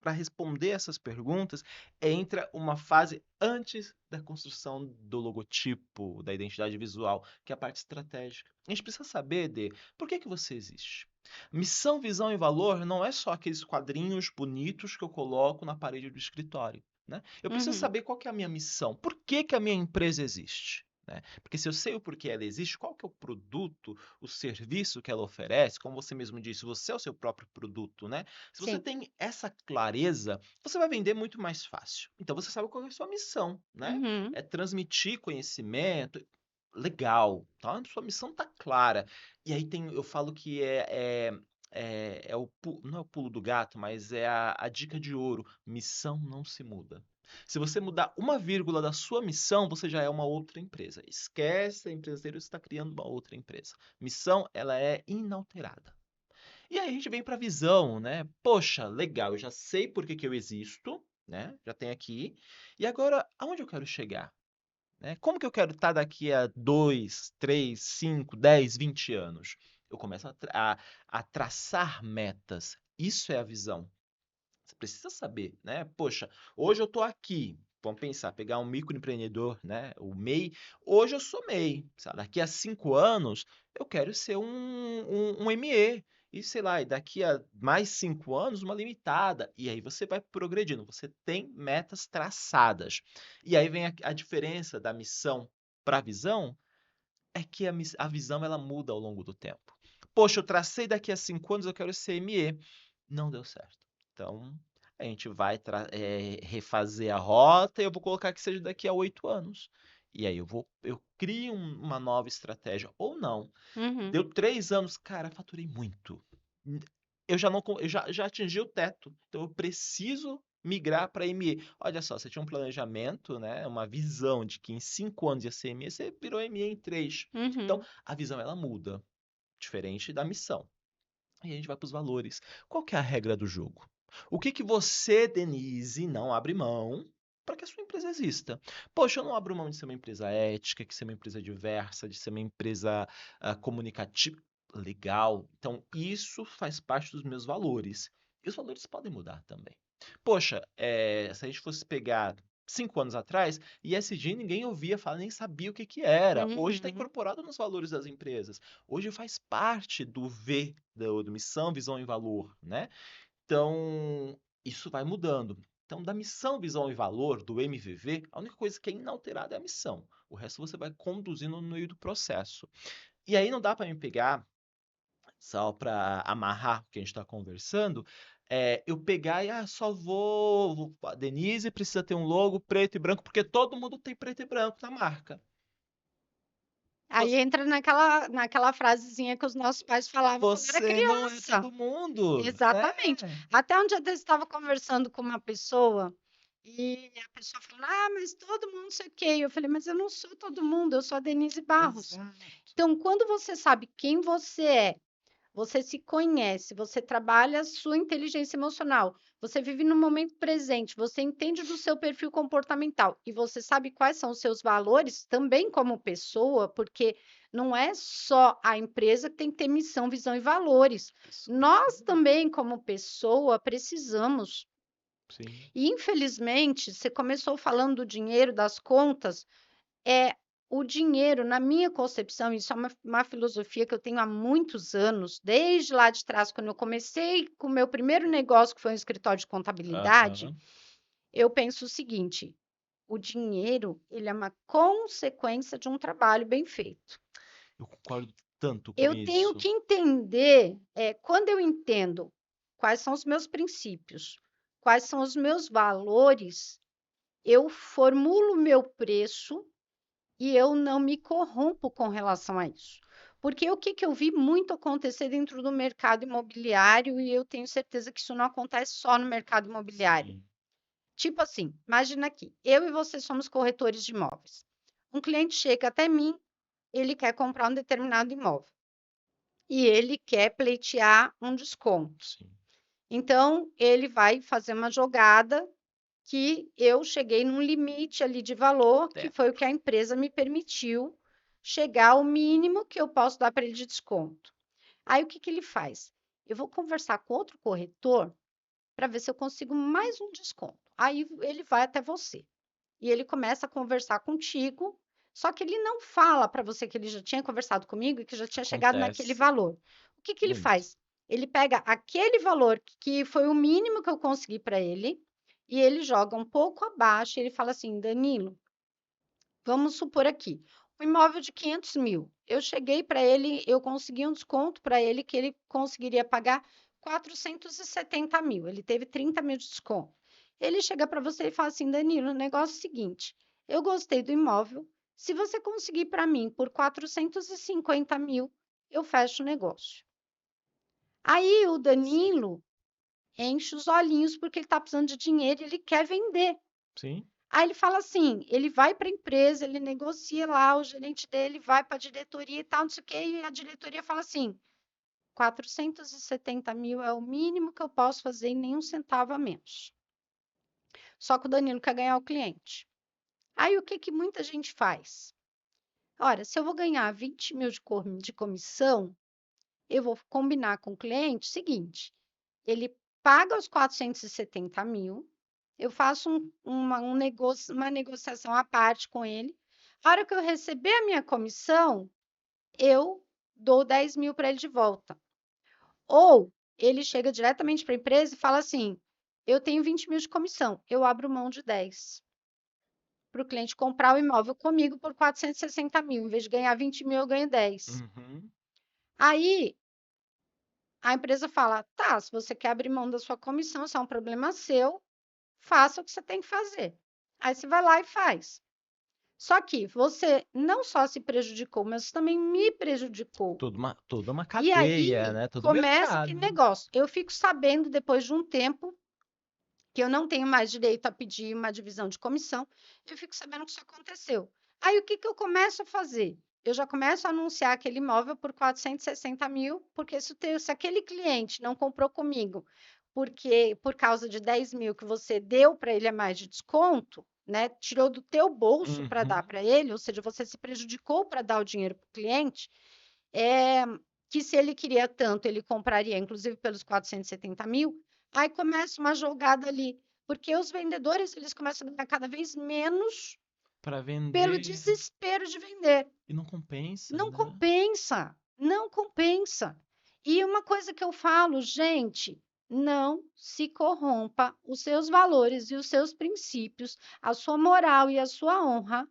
para responder essas perguntas, entra uma fase antes da construção do logotipo, da identidade visual, que é a parte estratégica. A gente precisa saber de por que que você existe. Missão, visão e valor não é só aqueles quadrinhos bonitos que eu coloco na parede do escritório, né? Eu preciso Uhum, saber qual que é a minha missão, por que que a minha empresa existe. Né? Porque se eu sei o porquê ela existe, qual que é o produto, o serviço que ela oferece, como você mesmo disse, você é o seu próprio produto, né? Se você sim. tem essa clareza, você vai vender muito mais fácil. Então você sabe qual é a sua missão, né? Uhum, É transmitir conhecimento. Legal, tá? Sua missão tá clara. E aí eu falo que não é o pulo do gato, mas é a dica de ouro. Missão não se muda. Se você mudar uma vírgula da sua missão, você já é uma outra empresa. Esquece a empreiteiro, você está criando uma outra empresa. Missão, ela é inalterada. E aí a gente vem para a visão, né? Poxa, legal, eu já sei por que que eu existo, né? Já tem aqui. E agora, aonde eu quero chegar? Né? Como que eu quero estar daqui a 2, 3, 5, 10, 20 anos? Eu começo a traçar metas. Isso é a visão. Você precisa saber, né? Poxa, hoje eu estou aqui. Vamos pensar, pegar um microempreendedor, né? O MEI. Hoje eu sou MEI. Sabe? Daqui a 5 anos eu quero ser um ME. E sei lá, e daqui a mais 5 anos, uma limitada. E aí você vai progredindo. Você tem metas traçadas. E aí vem a diferença da missão para a visão, é que a visão ela muda ao longo do tempo. Poxa, eu tracei daqui a 5 anos, eu quero ser ME. Não deu certo. Então, a gente vai refazer a rota e eu vou colocar que seja daqui a 8 anos. E aí eu crio uma nova estratégia. Ou não. Uhum. Deu 3 anos, cara, faturei muito. Eu já não, já atingi o teto. Então eu preciso migrar para ME. Olha só, você tinha um planejamento, né? Uma visão de que em 5 anos ia ser ME, você virou ME em 3. Então Uhum. a visão ela muda, diferente da missão. E a gente vai para os valores. Qual que é a regra do jogo? O que que você, Denise, não abre mão para que a sua empresa exista? Poxa, eu não abro mão de ser uma empresa ética, de ser uma empresa diversa, de ser uma empresa comunicativa. Legal. Então, isso faz parte dos meus valores. E os valores podem mudar também. Poxa, se a gente fosse pegar 5 anos atrás, ESG ninguém ouvia falar, nem sabia o que que era. Hoje está Uhum. incorporado nos valores das empresas. Hoje faz parte do V, do missão, visão e valor, né? Então, isso vai mudando. Então, da missão, visão e valor do MVV, a única coisa que é inalterada é a missão. O resto você vai conduzindo no meio do processo. E aí não dá para me pegar, só para amarrar o que a gente está conversando, eu pegar e só a Denise precisa ter um logo preto e branco, porque todo mundo tem preto e branco na marca. Aí entra naquela frasezinha que os nossos pais falavam quando era Você não é criança. todo mundo. Exatamente. É. Até um dia desse estava conversando com uma pessoa e a pessoa falou: Ah, mas todo mundo sei o quê. Eu falei: Mas eu não sou todo mundo, eu sou a Denise Barros. Exato. Então, quando você sabe quem você é, você se conhece, você trabalha a sua inteligência emocional, você vive no momento presente, você entende do seu perfil comportamental e você sabe quais são os seus valores também como pessoa, porque não é só a empresa que tem que ter missão, visão e valores. Pessoas Nós também. também, como pessoa, precisamos. Sim. E, infelizmente, você começou falando do dinheiro, das contas, é o dinheiro, na minha concepção, isso é uma filosofia que eu tenho há muitos anos, desde lá de trás, quando eu comecei com o meu primeiro negócio, que foi um escritório de contabilidade, Aham. eu penso o seguinte: o dinheiro, ele é uma consequência de um trabalho bem feito. Eu concordo tanto com Eu tenho isso. que entender, quando eu entendo quais são os meus princípios, quais são os meus valores, eu formulo o meu preço e eu não me corrompo com relação a isso. Porque o que, que eu vi muito acontecer dentro do mercado imobiliário, e eu tenho certeza que isso não acontece só no mercado imobiliário. Sim. Tipo assim, imagina aqui, eu e você somos corretores de imóveis. Um cliente chega até mim, ele quer comprar um determinado imóvel e ele quer pleitear um desconto. Sim. Então, ele vai fazer uma jogada que eu cheguei num limite ali de valor, que foi o Teto. que a empresa me permitiu chegar ao mínimo que eu posso dar para ele de desconto. Aí o que que ele faz? Eu vou conversar com outro corretor para ver se eu consigo mais um desconto. Aí ele vai até você e ele começa a conversar contigo, só que ele não fala para você que ele já tinha conversado comigo e que já tinha chegado naquele Acontece valor. O que que ele muito. faz? Ele pega aquele valor que foi o mínimo que eu consegui para ele e ele joga um pouco abaixo. E ele fala assim: Danilo, vamos supor aqui, um imóvel de 500 mil. Eu cheguei para ele, eu consegui um desconto para ele que ele conseguiria pagar 470 mil. Ele teve 30 mil de desconto. Ele chega para você e fala assim: Danilo, o negócio é o seguinte: eu gostei do imóvel. Se você conseguir para mim por 450 mil, eu fecho o negócio. Aí o Sim. Danilo enche os olhinhos porque ele está precisando de dinheiro e ele quer vender. Sim. Aí ele fala assim, ele vai para a empresa, ele negocia lá, o gerente dele vai para a diretoria e tal, não sei o quê, e a diretoria fala assim, 470 mil é o mínimo que eu posso fazer e nem um centavo a menos. Só que o Danilo quer ganhar o cliente. Aí o que que muita gente faz? Ora, se eu vou ganhar 20 mil de comissão, eu vou combinar com o cliente o seguinte: ele paga os 470 mil, eu faço uma negociação à parte com ele. A hora que eu receber a minha comissão, eu dou 10 mil para ele de volta. Ou ele chega diretamente para a empresa e fala assim: eu tenho 20 mil de comissão, eu abro mão de 10 para o cliente comprar o imóvel comigo por 460 mil. Em vez de ganhar 20 mil, eu ganho 10. Uhum. Aí a empresa fala: tá, se você quer abrir mão da sua comissão, isso é um problema seu, faça o que você tem que fazer. Aí você vai lá e faz. Só que você não só se prejudicou, mas também me prejudicou. Toda uma E cadeia, aí né? Todo começa aquele mercado. negócio. Eu fico sabendo depois de um tempo que eu não tenho mais direito a pedir uma divisão de comissão, eu fico sabendo que isso aconteceu. Aí o que, que eu começo a fazer? Eu já começo a anunciar aquele imóvel por 460 mil, porque se aquele cliente não comprou comigo porque por causa de 10 mil que você deu para ele a mais de desconto, né? Tirou do teu bolso para dar Uhum. para ele, ou seja, você se prejudicou para dar o dinheiro para o cliente, é, que se ele queria tanto, ele compraria, inclusive pelos 470 mil, aí começa uma jogada ali, porque os vendedores eles começam a ganhar cada vez menos Para pelo vender desespero de vender. e não compensa, Não né? compensa, não compensa. E uma coisa que eu falo, gente, não se corrompa os seus valores e os seus princípios, a sua moral e a sua honra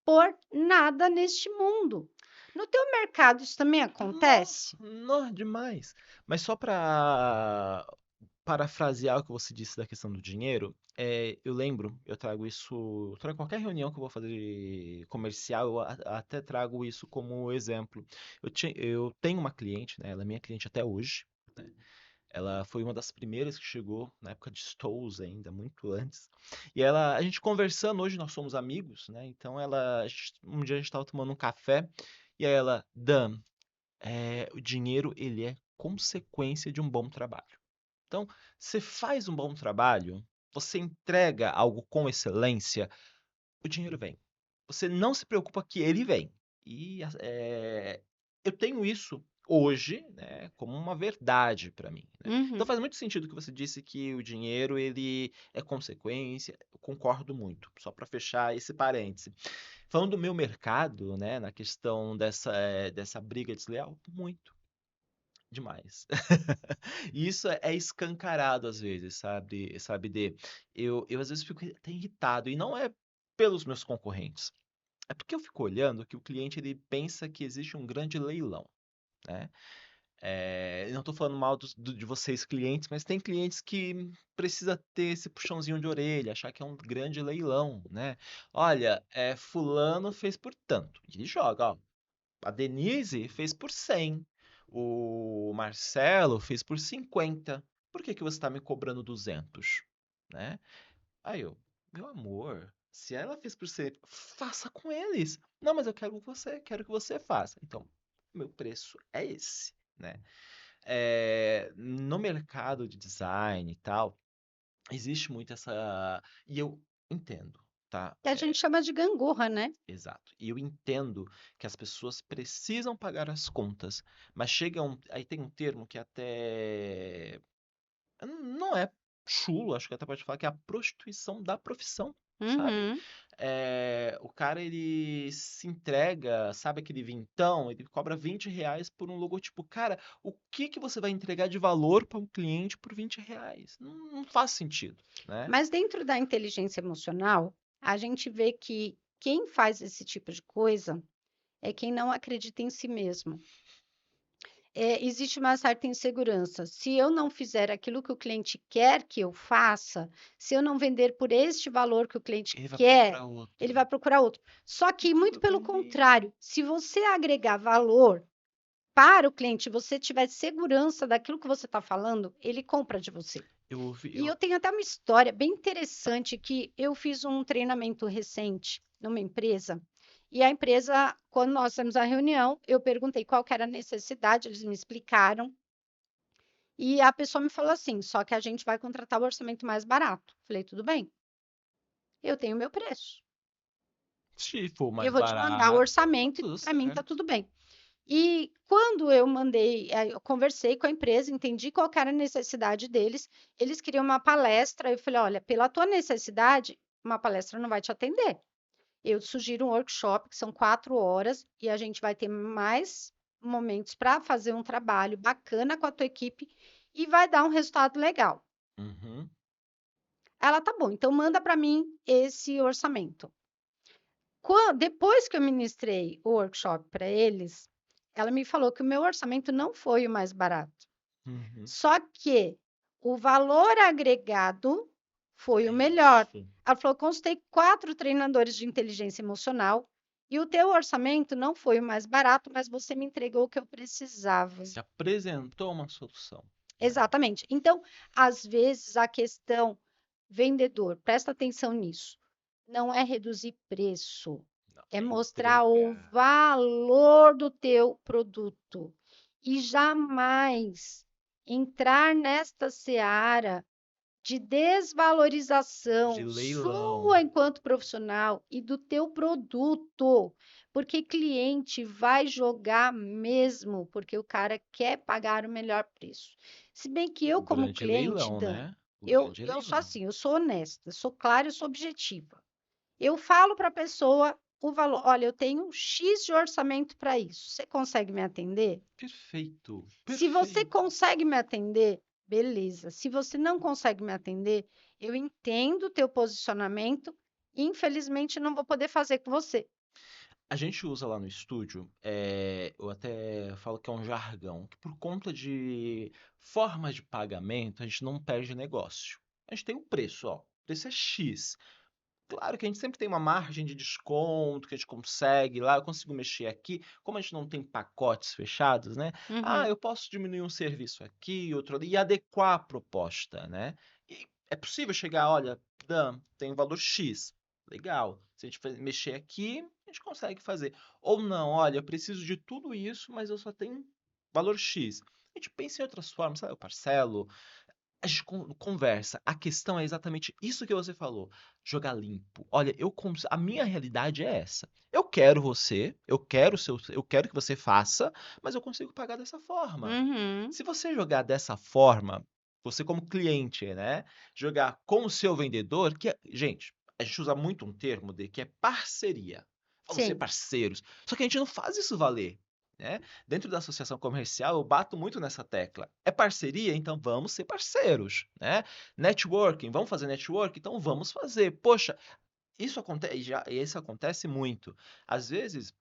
por nada neste mundo. No teu mercado isso também acontece? Nó demais. Mas só para parafrasear o que você disse da questão do dinheiro, eu lembro, eu trago qualquer reunião que eu vou fazer comercial, até trago isso como exemplo. Eu tenho uma cliente, né? Ela é minha cliente até hoje, né? Ela foi uma das primeiras que chegou na época de Stolls ainda, muito antes. E a gente conversando, hoje nós somos amigos, né? Então um dia a gente estava tomando um café e aí ela, Dan, o dinheiro ele é consequência de um bom trabalho. Então, você faz um bom trabalho, você entrega algo com excelência, o dinheiro vem. Você não se preocupa que ele vem. E eu tenho isso hoje, né, como uma verdade para mim, né? Então Uhum. faz muito sentido que você disse que o dinheiro ele é consequência. Eu concordo muito. Só para fechar esse parêntese. Falando do meu mercado, né, na questão dessa briga desleal, muito. Demais. E isso é escancarado às vezes, sabe, Dê? Eu às vezes fico até irritado, e não é pelos meus concorrentes, é porque eu fico olhando que o cliente ele pensa que existe um grande leilão, né? Eu não estou falando mal de vocês clientes, mas tem clientes que precisa ter esse puxãozinho de orelha, achar que é um grande leilão, né? Olha, fulano fez por tanto, e ele joga, ó, a Denise fez por 100. O Marcelo fez por 50. Por que que você está me cobrando 200? Né? Aí eu, meu amor, se ela fez por 100, faça com eles. Não, mas eu quero que você faça. Então, meu preço é esse, né? No mercado de design e tal, existe muito essa. E eu entendo, tá? Que a gente chama de gangorra, né? Exato. E eu entendo que as pessoas precisam pagar as contas, mas aí tem um termo que até não é chulo, acho que até pode falar que é a prostituição da profissão, sabe? Uhum. O cara ele se entrega, sabe aquele vintão, ele cobra R$ 20 por um logotipo. Cara, o que que você vai entregar de valor para o cliente por R$ 20? Não faz sentido, né? Mas dentro da inteligência emocional, a gente vê que quem faz esse tipo de coisa é quem não acredita em si mesmo. Existe uma certa insegurança. Se eu não fizer aquilo que o cliente quer que eu faça, se eu não vender por este valor que o cliente Ele vai quer, procurar ele outro. vai procurar outro. Só E que, muito tudo pelo bem. contrário, se você agregar valor para o cliente, você tiver segurança daquilo que você está falando, ele compra de você. Eu ouvi, E eu tenho até uma história bem interessante que eu fiz um treinamento recente numa empresa. E a empresa, quando nós temos a reunião, eu perguntei qual que era a necessidade, eles me explicaram. E a pessoa me falou assim: só que a gente vai contratar o orçamento mais barato. Falei, tudo bem, eu tenho o meu preço. se for Eu mais vou te mandar o barato, tá orçamento e tudo para mim tá certo. tudo bem. E quando eu mandei, eu conversei com a empresa, entendi qual que era a necessidade deles. Eles queriam uma palestra. Eu falei: olha, pela tua necessidade, uma palestra não vai te atender. Eu sugiro um workshop, que são 4 horas, e a gente vai ter mais momentos para fazer um trabalho bacana com a tua equipe e vai dar um resultado legal. Uhum. Ela, tá bom, então manda para mim esse orçamento. Depois que eu ministrei o workshop para eles, ela me falou que o meu orçamento não foi o mais barato. Uhum. Só que o valor agregado foi É o melhor. isso. Ela falou: consultei 4 treinadores de inteligência emocional e o teu orçamento não foi o mais barato, mas você me entregou o que eu precisava. Se apresentou uma solução, né? Exatamente. Então, às vezes, a questão vendedor, presta atenção nisso, não é reduzir preço, Não, é é mostrar o entregar. valor do teu produto e jamais entrar nesta seara de De desvalorização leilão. sua enquanto profissional e do teu produto, porque cliente vai jogar mesmo, porque o cara quer pagar o melhor preço. Se bem que eu, O como grande cliente, leilão, Dani, né? O eu, grande eu sou leilão. assim, eu sou honesta, sou clara, eu sou objetiva. Eu falo para a pessoa o valor, olha, eu tenho X de orçamento para isso. Você consegue me atender? Perfeito, Se você perfeito. consegue me atender, beleza. Se você não consegue me atender, eu entendo o teu posicionamento. Infelizmente, não vou poder fazer com você. A gente usa lá no estúdio, eu até falo que é um jargão, que por conta de formas de pagamento, a gente não perde negócio. A gente tem um preço, ó. O preço é X. Claro que a gente sempre tem uma margem de desconto que a gente consegue lá, eu consigo mexer aqui. Como a gente não tem pacotes fechados, né? Ah, Uhum. eu posso diminuir um serviço aqui, outro ali, e adequar a proposta, né? E é possível chegar, olha, Dan, tem um valor X. Legal. Se a gente mexer aqui, a gente consegue fazer. Ou não, olha, eu preciso de tudo isso, mas eu só tenho valor X. A gente pensa em outras formas, sabe? Eu parcelo, a gente conversa. A questão é exatamente isso que você falou. Jogar limpo. Olha, a minha realidade é essa. Eu quero você, eu quero que você faça, mas eu consigo pagar dessa forma. Uhum. Se você jogar dessa forma, você como cliente, né, jogar com o seu vendedor, gente, a gente usa muito um termo de que é parceria. Vamos ser Sim. parceiros. Só que a gente não faz isso valer, né? Dentro da associação comercial, eu bato muito nessa tecla. É parceria, então vamos ser parceiros, né? Networking, vamos fazer network, então vamos fazer. Poxa, isso acontece muito. Às vezes,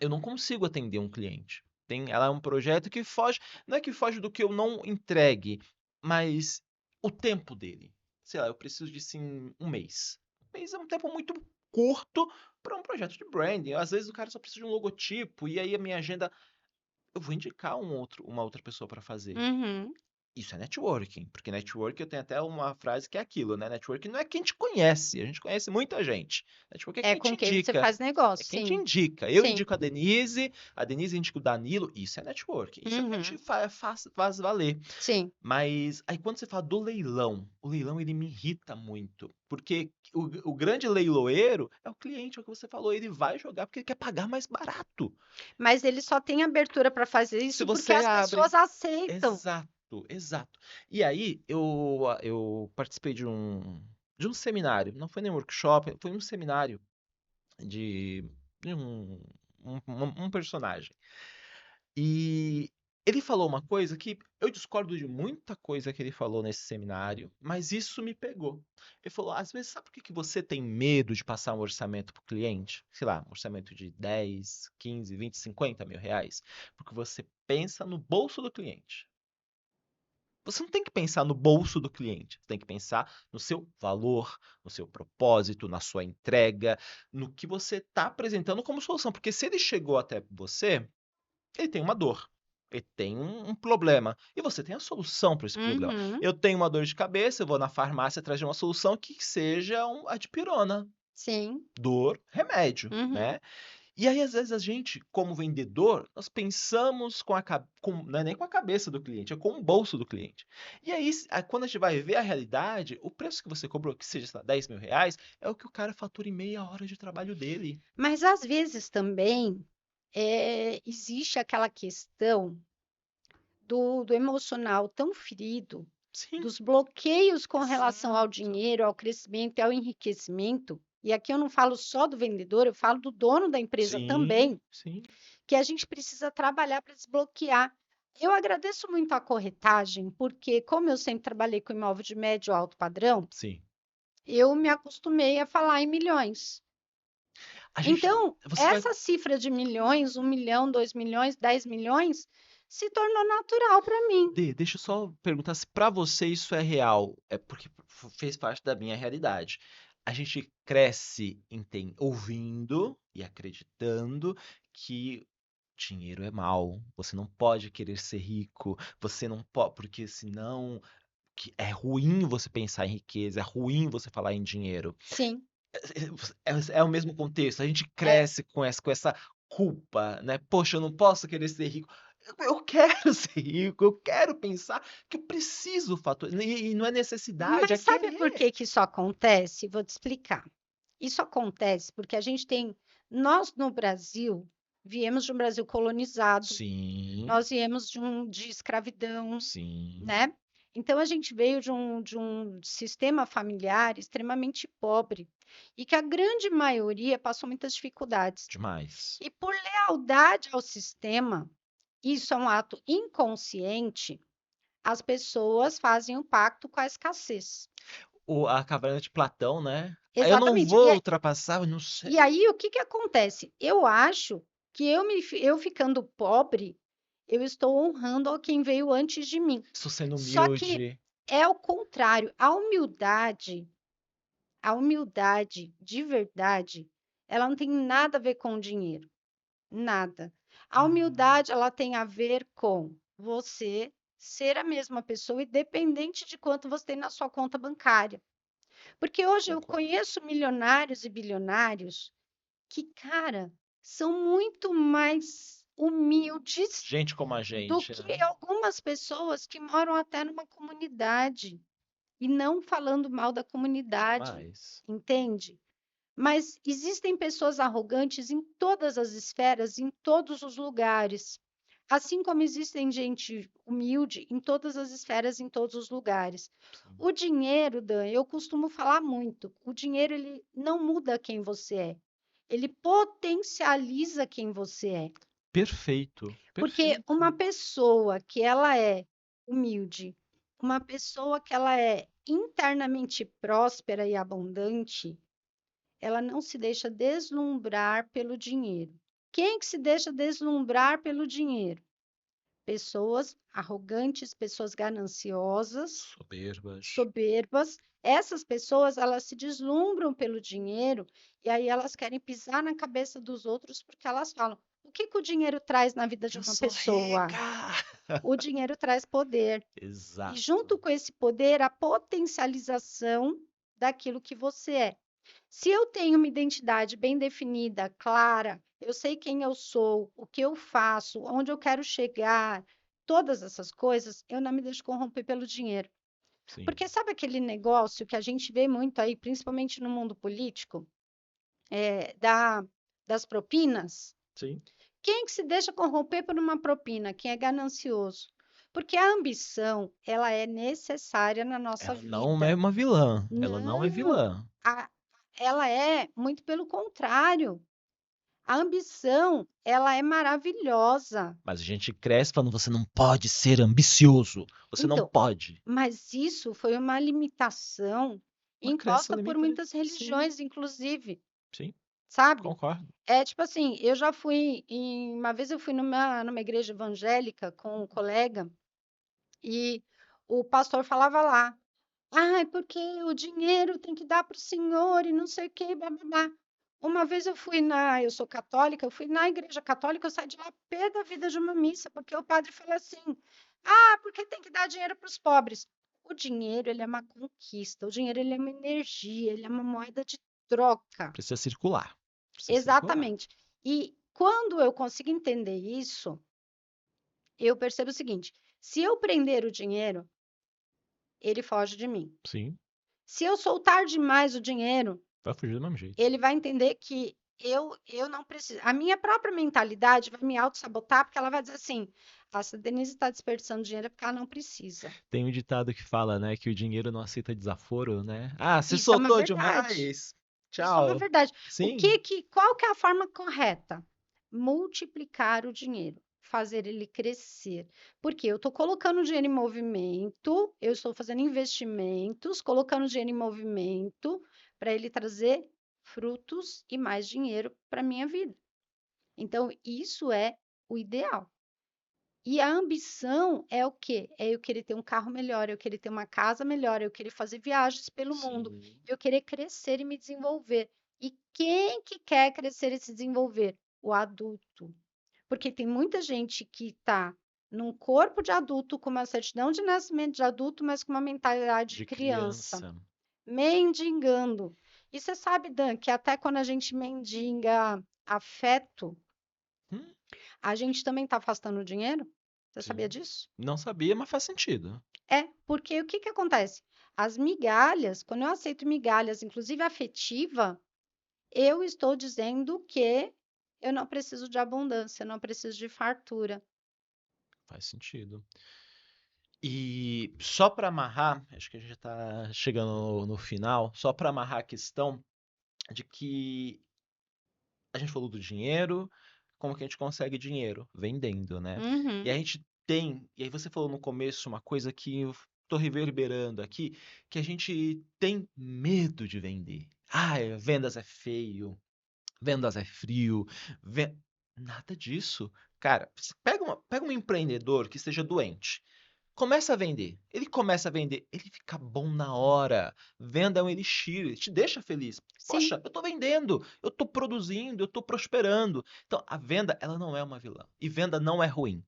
eu não consigo atender um cliente. Ela é um projeto que foge, não é que foge do que eu não entregue, mas o tempo dele. Sei lá, eu preciso de sim um mês. Um mês é um tempo muito curto para um projeto de branding. Às vezes o cara só precisa de um logotipo e aí a minha agenda eu vou indicar uma outra pessoa para fazer. Uhum. Isso é networking, porque networking eu tenho até uma frase que é aquilo, né? Networking não é quem te conhece, a gente conhece muita gente. Networking é É quem te com quem você indica. faz É negócio, quem te sim. indica. Eu Sim. indico a Denise indica o Danilo, isso é networking. Isso é o que a gente Uhum. faz valer. Sim. Mas aí quando você fala do leilão, o leilão ele me irrita muito. Porque o grande leiloeiro é o cliente, é o que você falou, ele vai jogar porque ele quer pagar mais barato. Mas ele só tem abertura para fazer Se isso porque você as abre. pessoas aceitam. Exato, exato. E aí eu participei de um seminário, não foi nem um workshop, foi um seminário de, de um personagem. E ele falou uma coisa que eu discordo de muita coisa que ele falou nesse seminário, mas isso me pegou. Ele falou: às vezes, sabe por que que você tem medo de passar um orçamento para o cliente? Sei lá, um orçamento de 10, 15, 20, 50 mil reais? Porque você pensa no bolso do cliente. Você não tem que pensar no bolso do cliente, você tem que pensar no seu valor, no seu propósito, na sua entrega, no que você está apresentando como solução. Porque se ele chegou até você, ele tem uma dor, ele tem um problema, e você tem a solução para esse problema. Uhum. Eu tenho uma dor de cabeça, eu vou na farmácia atrás de uma solução que seja a dipirona, Sim. dor, remédio, Uhum. né? E aí, às vezes, a gente, como vendedor, nós pensamos não é nem com a cabeça do cliente, é com o bolso do cliente. E aí, quando a gente vai ver a realidade, o preço que você cobrou, que seja, sei lá, 10 mil reais, é o que o cara fatura em meia hora de trabalho dele. Mas às vezes também existe aquela questão do emocional tão ferido, Sim, dos bloqueios com relação ao exato. dinheiro, ao crescimento e ao enriquecimento, e aqui eu não falo só do vendedor, eu falo do dono da empresa Sim, também, sim, que a gente precisa trabalhar para desbloquear. Eu agradeço muito a corretagem, porque como eu sempre trabalhei com imóvel de médio e alto padrão, sim. eu me acostumei a falar em milhões. A gente, Então, você vai, essa cifra de milhões, 1 milhão, 2 milhões, 10 milhões, se tornou natural para mim. Deixa eu só perguntar se pra você isso é real. É porque fez parte da minha realidade. A gente cresce ouvindo e acreditando que dinheiro é mal. Você não pode querer ser rico. Você não pode, porque senão que é ruim você pensar em riqueza, é ruim você falar em dinheiro. Sim, É o mesmo contexto. A gente é. cresce com essa culpa, né? Poxa, eu não posso querer ser rico. Eu quero ser rico, eu quero pensar que eu preciso fator. E não é necessidade, é Mas sabe por querer. que isso acontece? Vou te explicar. Isso acontece porque a gente tem, nós no Brasil, viemos de um Brasil colonizado, Sim, nós viemos de escravidão, sim, né? Então a gente veio de um sistema familiar extremamente pobre e que a grande maioria passou muitas dificuldades. demais. E por lealdade ao sistema, isso é um ato inconsciente, as pessoas fazem um pacto com a escassez. A caverna de Platão, né? Aí eu não Exatamente. vou ultrapassar, eu não E sei. aí, o que que acontece? Eu acho que eu ficando pobre, eu estou honrando a quem veio antes de mim. Estou sendo Só que humilde. é o contrário. A humildade de verdade, ela não tem nada a ver com o dinheiro, nada. A Uhum, humildade, ela tem a ver com você ser a mesma pessoa, independente de quanto você tem na sua conta bancária. Porque hoje eu concordo. conheço milionários e bilionários que, cara, são muito mais humildes Gente como a do gente, que né? algumas pessoas que moram até numa comunidade. E não falando mal da comunidade, Jamais. entende? Mas existem pessoas arrogantes em todas as esferas, em todos os lugares. Assim como existem gente humilde em todas as esferas, em todos os lugares. Sim. O dinheiro, Dan, eu costumo falar muito, o dinheiro ele não muda quem você é. Ele potencializa quem você é. Perfeito, Porque perfeito. uma pessoa que ela é humilde, uma pessoa que ela é internamente próspera e abundante, ela não se deixa deslumbrar pelo dinheiro. Quem que se deixa deslumbrar pelo dinheiro? Pessoas arrogantes, pessoas gananciosas, Soberbas. soberbas. Essas pessoas, elas se deslumbram pelo dinheiro e aí elas querem pisar na cabeça dos outros porque elas falam: o que que o dinheiro traz na vida de Eu uma sou pessoa? rica! O dinheiro traz poder. E Exato. junto com esse poder, a potencialização daquilo que você é. Se eu tenho uma identidade bem definida, clara, eu sei quem eu sou, o que eu faço, onde eu quero chegar, todas essas coisas, eu não me deixo corromper pelo dinheiro. Sim. Porque sabe aquele negócio que a gente vê muito aí, principalmente no mundo político, das propinas? Sim. Quem que se deixa corromper por uma propina? Quem é ganancioso. Porque a ambição, ela é necessária na nossa Ela não é vida. uma vilã. Ela não é Não, vilã. a- ela é muito pelo contrário. A ambição, ela é maravilhosa. Mas a gente cresce falando, você não pode ser ambicioso. Você não Então, pode. mas isso foi uma limitação Uma crença imposta por limita. muitas Sim, religiões, inclusive, sim, sabe? concordo. É tipo assim, eu já fui, uma vez eu fui numa igreja evangélica com um colega e o pastor falava lá, ai, porque o dinheiro tem que dar para o Senhor e não sei o quê, blá, blá, blá. Uma vez eu sou católica, eu fui na igreja católica, eu saí de lá pé da vida de uma missa, porque o padre falou assim, ah, porque tem que dar dinheiro para os pobres. O dinheiro, ele é uma conquista, o dinheiro, ele é uma energia, ele é uma moeda de troca. Precisa circular. Precisa circular. Exatamente. E quando eu consigo entender isso, eu percebo o seguinte, se eu prender o dinheiro, ele foge de mim. Sim, Se eu soltar demais o dinheiro, vai fugir do mesmo jeito. ele vai entender que eu não preciso. A minha própria mentalidade vai me auto-sabotar, porque ela vai dizer assim: ah, se a Denise está desperdiçando dinheiro é porque ela não precisa. Tem um ditado que fala, né, que o dinheiro não aceita desaforo, né? Ah, se Isso é uma soltou verdade. demais. Isso é uma Tchau. verdade. Sim, Qual que é a forma correta? Multiplicar o dinheiro, fazer ele crescer. Porque eu estou colocando o dinheiro em movimento, eu estou fazendo investimentos, colocando o dinheiro em movimento para ele trazer frutos e mais dinheiro para a minha vida. Então, isso é o ideal. E a ambição é o quê? É eu querer ter um carro melhor, eu querer ter uma casa melhor, eu querer fazer viagens pelo mundo, sim, eu querer crescer e me desenvolver. E quem que quer crescer e se desenvolver? O adulto. Porque tem muita gente que está num corpo de adulto, com uma certidão de nascimento de adulto, mas com uma mentalidade de de criança, criança. mendigando. E você sabe, Dan, que até quando a gente mendiga afeto, Hum, a gente também está afastando o dinheiro? Você sabia sim. disso? Não sabia, mas faz sentido. É, porque o que que acontece? As migalhas, quando eu aceito migalhas, inclusive afetiva, eu estou dizendo que eu não preciso de abundância, eu não preciso de fartura. Faz sentido. E só para amarrar, acho que a gente já está chegando no final, só para amarrar a questão de que a gente falou do dinheiro, como que a gente consegue dinheiro? Vendendo, né? E a Uhum. gente tem, e aí você falou no começo uma coisa que eu tô reverberando aqui, que a gente tem medo de vender. Ah, vendas é feio, vendas é frio, nada disso. Cara, você pega um empreendedor que esteja doente. Começa a vender. Ele começa a vender, ele fica bom na hora. Venda é um elixir, ele te deixa feliz. Sim. Poxa, eu tô vendendo, eu tô produzindo, eu tô prosperando. Então, a venda, ela não é uma vilã. E venda não é ruim.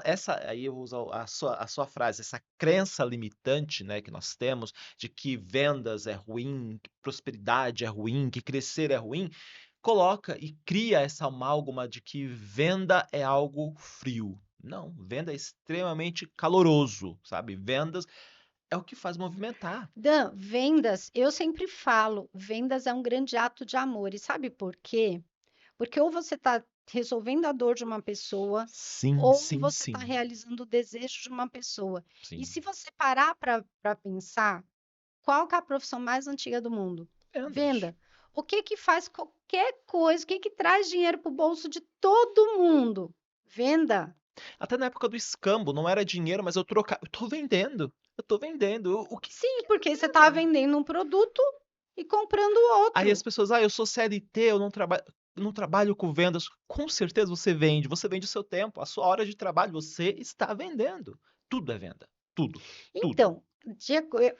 Essa aí eu uso a sua frase, essa crença limitante, né, que nós temos de que vendas é ruim, que prosperidade é ruim, que crescer é ruim, coloca e cria essa amálgama de que venda é algo frio. Não, venda é extremamente caloroso, sabe? Vendas é o que faz movimentar. Dan, vendas, eu sempre falo, vendas é um grande ato de amor. E sabe por quê? Porque ou você está resolvendo a dor de uma pessoa, Sim, ou sim, você está sim. realizando o desejo de uma pessoa. E Sim. se você parar para pensar, qual que é a profissão mais antiga do mundo? Vendas. Venda. O que que faz qualquer coisa? O que que traz dinheiro para o bolso de todo mundo? Venda. Até na época do escambo, não era dinheiro, mas eu trocava. Eu tô vendendo. Eu tô vendendo. O que Sim, é porque você está venda? vendendo um produto e comprando Aí as outro. pessoas, eu sou CLT, eu não trabalho com vendas. Com certeza você vende o seu tempo, a sua hora de trabalho, você está vendendo. Tudo é venda. Tudo. Tudo. Então,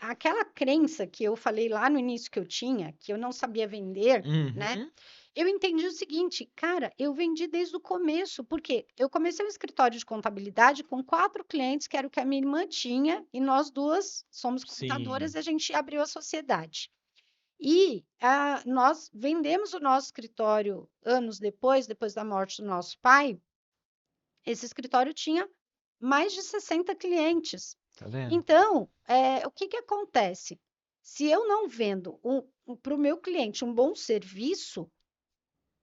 aquela crença que eu falei lá no início que eu tinha, que eu não sabia vender, né? Uhum. Eu entendi o seguinte, cara, eu vendi desde o começo, porque eu comecei um escritório de contabilidade com 4 clientes, que era o que a minha irmã tinha, e nós duas somos contadoras Sim. e a gente abriu a sociedade. E nós vendemos o nosso escritório anos depois da morte do nosso pai. Esse escritório tinha mais de 60 clientes. Tá vendo? Então, o que que acontece? Se eu não vendo para o meu cliente um bom serviço,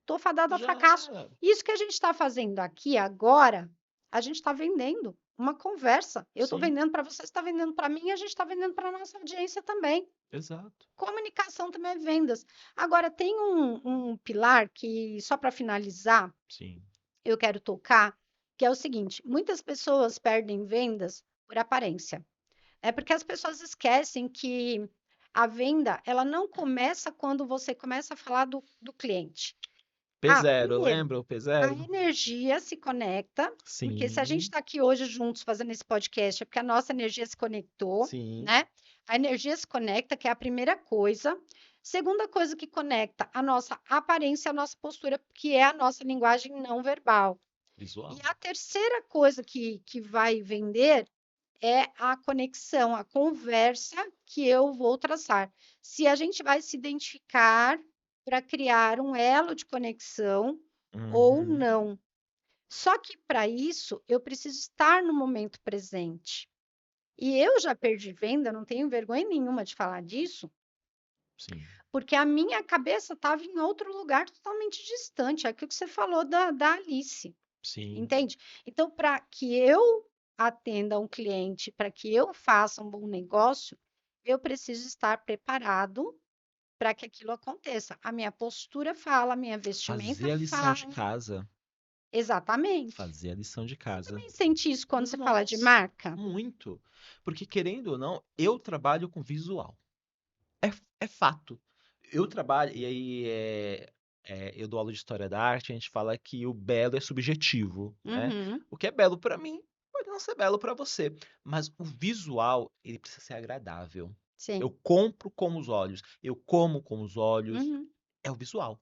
estou fadado ao Já fracasso. era. Isso que a gente está fazendo aqui agora, a gente está vendendo uma conversa. Eu estou Sim, vendendo para você, você está vendendo para mim, e a gente está vendendo para a nossa audiência também. exato. Comunicação também é vendas. Agora, tem um pilar que, só para finalizar, Sim. eu quero tocar, que é o seguinte: muitas pessoas perdem vendas por aparência. É porque as pessoas esquecem que a venda, ela não começa quando você começa a falar do cliente. P0, Primeiro, lembra o a P0? energia se conecta, porque se a gente Sim, está aqui hoje juntos fazendo esse podcast, é porque a nossa energia se conectou, sim. né? A energia se conecta, que é a primeira coisa. Segunda coisa que conecta a nossa aparência, a nossa postura, que é a nossa linguagem não verbal. E Visual. a terceira coisa que vai vender é a conexão, a conversa que eu vou traçar. Se a gente vai se identificar para criar um elo de conexão ou Uhum. não. Só que para isso eu preciso estar no momento presente. E eu já perdi venda, não tenho vergonha nenhuma de falar disso, Sim, porque a minha cabeça estava em outro lugar totalmente distante, é aquilo que você falou da Alice, sim. entende? Então, para que eu atenda um cliente, para que eu faça um bom negócio, eu preciso estar preparado para que aquilo aconteça. A minha postura fala, a minha vestimenta Fazer a lição de fala. casa. Exatamente. Fazer a lição de Você casa. também sente isso quando você fala de Nossa, marca? muito. Porque, querendo ou não, eu trabalho com visual. É fato. Eu trabalho, e aí eu dou aula de história da arte, a gente fala que o belo é subjetivo, né? Uhum, O que é belo pra mim pode não ser belo pra você, mas o visual, ele precisa ser agradável. Eu sim. compro com os olhos, eu como com os olhos, Uhum, é o visual.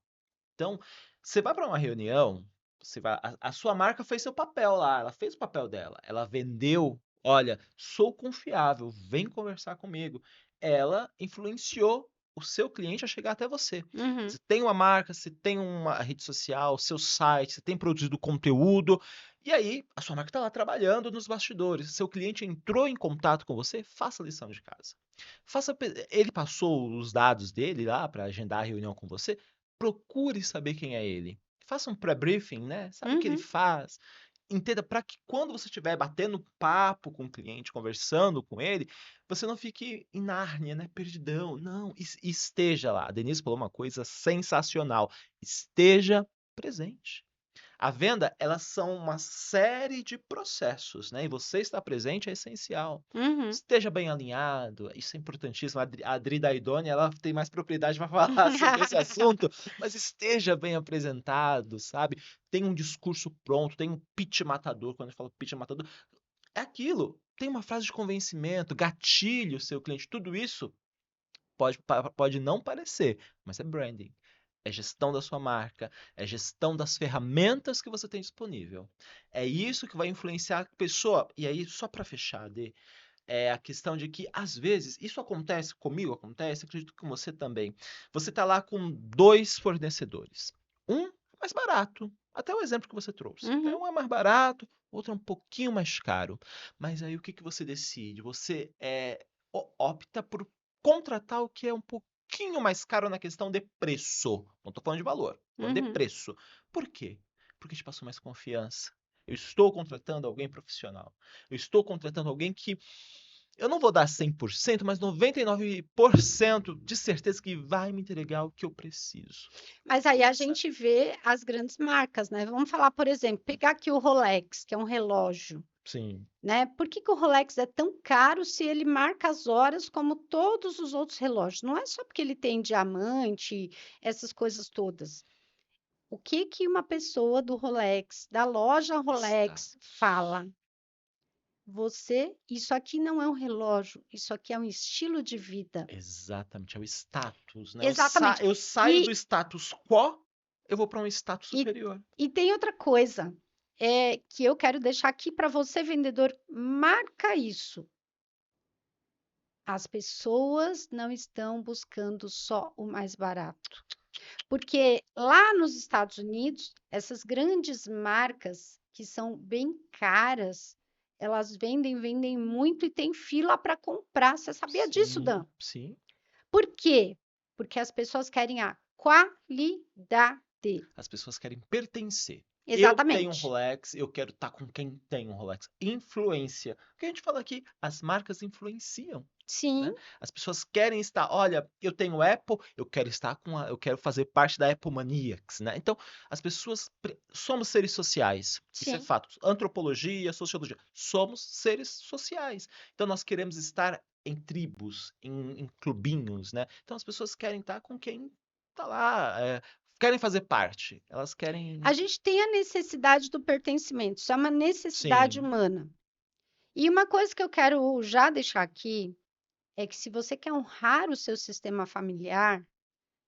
Então, você vai para uma reunião, você vai, a sua marca fez seu papel lá, ela fez o papel dela, ela vendeu, olha, sou confiável, vem conversar comigo. Ela influenciou o seu cliente a chegar até você. uhum. Você tem uma marca, você tem uma rede social, seu site, você tem produzido conteúdo, e aí a sua marca está lá trabalhando nos bastidores. Seu cliente entrou em contato com você, faça a lição de casa. Ele passou os dados dele lá para agendar a reunião com você. Procure saber quem é ele. Faça um pré-briefing, né? Sabe o que ele Uhum. faz? Entenda para que quando você estiver batendo papo com o cliente, conversando com ele, você não fique em Nárnia, né? Perdidão. Não, esteja lá. A Denise falou uma coisa sensacional. Esteja presente. A venda, elas são uma série de processos, né? E você estar presente é essencial. Uhum. Esteja bem alinhado, isso é importantíssimo. A Adri Daidoni, ela tem mais propriedade para falar sobre esse assunto, mas esteja bem apresentado, sabe? Tem um discurso pronto, tem um pitch matador. Quando eu falo pitch matador, é aquilo. Tem uma frase de convencimento, gatilho, seu cliente, tudo isso pode não parecer, mas é branding. É gestão da sua marca, é gestão das ferramentas que você tem disponível. É isso que vai influenciar a pessoa. E aí, só para fechar, é a questão de que, às vezes, isso acontece comigo, acontece, acredito que com você também. Você está lá com dois fornecedores. Um mais barato, até o exemplo que você trouxe. Né? Uhum. Um é mais barato, outro é um pouquinho mais caro. Mas aí o que você decide? Você opta por contratar o que é um pouquinho mais caro na questão de preço. Não estou falando de valor, estou falando de Uhum. preço. Por quê? Porque te passou mais confiança. Eu estou contratando alguém profissional. Eu estou contratando alguém que eu não vou dar 100%, mas 99% de certeza que vai me entregar o que eu preciso. Mas aí a Sabe? gente vê as grandes marcas, né? Vamos falar, por exemplo, pegar aqui o Rolex, que é um relógio, Sim, né? Por que que o Rolex é tão caro se ele marca as horas como todos os outros relógios? Não é só porque ele tem diamante, essas coisas todas. O que que uma pessoa do Rolex, da loja Rolex, status. fala? Você, isso aqui não é um relógio, isso aqui é um estilo de vida. Exatamente, é o status, né? Exatamente. Eu saio do E, status quo, eu vou para um status e, superior. e tem outra coisa, que eu quero deixar aqui para você, vendedor, marca isso. As pessoas não estão buscando só o mais barato. Porque lá nos Estados Unidos, essas grandes marcas que são bem caras, elas vendem muito e tem fila para comprar. Você sabia disso, Dan? Sim, sim. Por quê? Porque as pessoas querem a qualidade. As pessoas querem pertencer. Eu tenho um Exatamente. Rolex, eu quero estar com quem tem um Rolex. Influência. O que a gente fala aqui, as marcas influenciam. Sim, Né? As pessoas querem estar, olha, eu tenho Apple, eu quero estar eu quero fazer parte da Apple Maniacs, né? Então, as pessoas somos seres sociais. Isso é sim. fato. Antropologia, sociologia, somos seres sociais. Então, nós queremos estar em tribos, em clubinhos, né? Então, as pessoas querem estar com quem está lá, querem fazer parte. Elas A querem, gente tem a necessidade do pertencimento, isso é uma necessidade sim, humana. E uma coisa que eu quero já deixar aqui é que se você quer honrar o seu sistema familiar,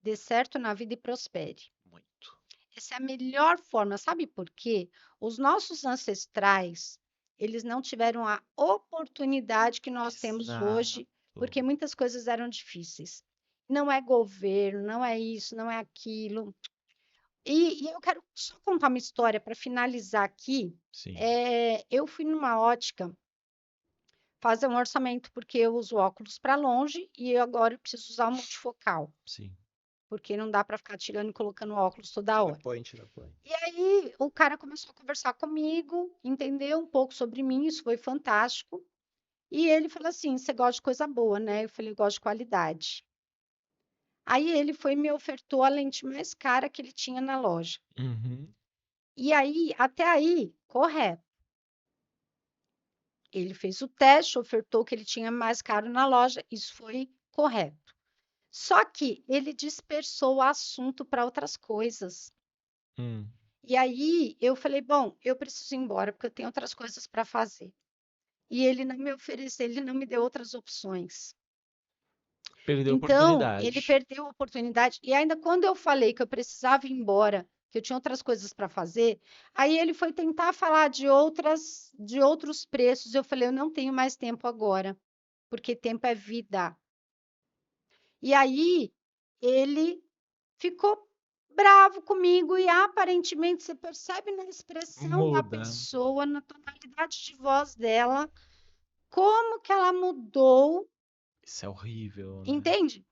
dê certo na vida e prospere. muito. Essa é a melhor forma, sabe por quê? Os nossos ancestrais, eles não tiveram a oportunidade que nós temos Exato. hoje, porque muitas coisas eram difíceis. Não é governo, não é isso, não é aquilo. E eu quero só contar uma história para finalizar aqui. Sim. Eu fui numa ótica fazer um orçamento, porque eu uso óculos para longe e agora eu preciso usar o multifocal, Sim. porque não dá para ficar tirando e colocando óculos toda hora. Tira point. E aí o cara começou a conversar comigo, entendeu um pouco sobre mim, isso foi fantástico. E ele falou assim: você gosta de coisa boa, né? Eu falei: gosto de qualidade. Aí ele foi e me ofertou a lente mais cara que ele tinha na loja. Uhum. E aí, até aí, correto. Ele fez o teste, ofertou o que ele tinha mais caro na loja, isso foi correto. Só que ele dispersou o assunto para outras coisas. Hum. E aí eu falei: bom, eu preciso ir embora, porque eu tenho outras coisas para fazer. E ele não me ofereceu, ele não me deu outras opções. Perdeu a Então, ele oportunidade. perdeu a oportunidade. E ainda quando eu falei que eu precisava ir embora, que eu tinha outras coisas para fazer, aí ele foi tentar falar de outros preços. Eu falei: eu não tenho mais tempo agora, porque tempo é vida. E aí ele ficou bravo comigo e aparentemente você percebe na expressão da Muda. pessoa, na tonalidade de voz dela, como que ela mudou. Isso é horrível, né? Entende?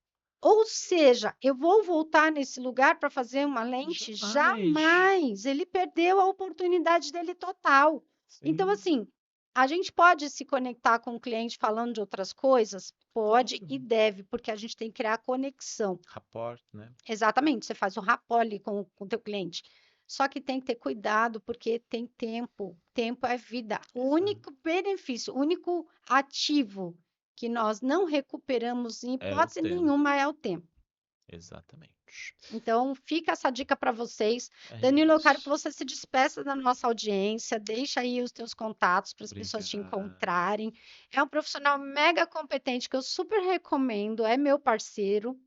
Ou seja, eu vou voltar nesse lugar para fazer uma lente? Jamais. Jamais. Ele perdeu a oportunidade dele total. Então, Sim, assim, a gente pode se conectar com o cliente falando de outras coisas? Pode claro. e deve, porque a gente tem que criar conexão. Rapport, né? Exatamente, você faz o rapport ali com o teu cliente. Só que tem que ter cuidado, porque tem tempo. Tempo é vida. O Exato. único benefício, o único ativo que nós não recuperamos em É o hipótese tempo. nenhuma é o tempo. Exatamente. Então, fica essa dica para vocês. É Danilo, eu quero que isso. você se despeça da nossa audiência, deixa aí os teus contatos para as pessoas te Obrigado. encontrarem. É um profissional mega competente que eu super recomendo, é meu parceiro.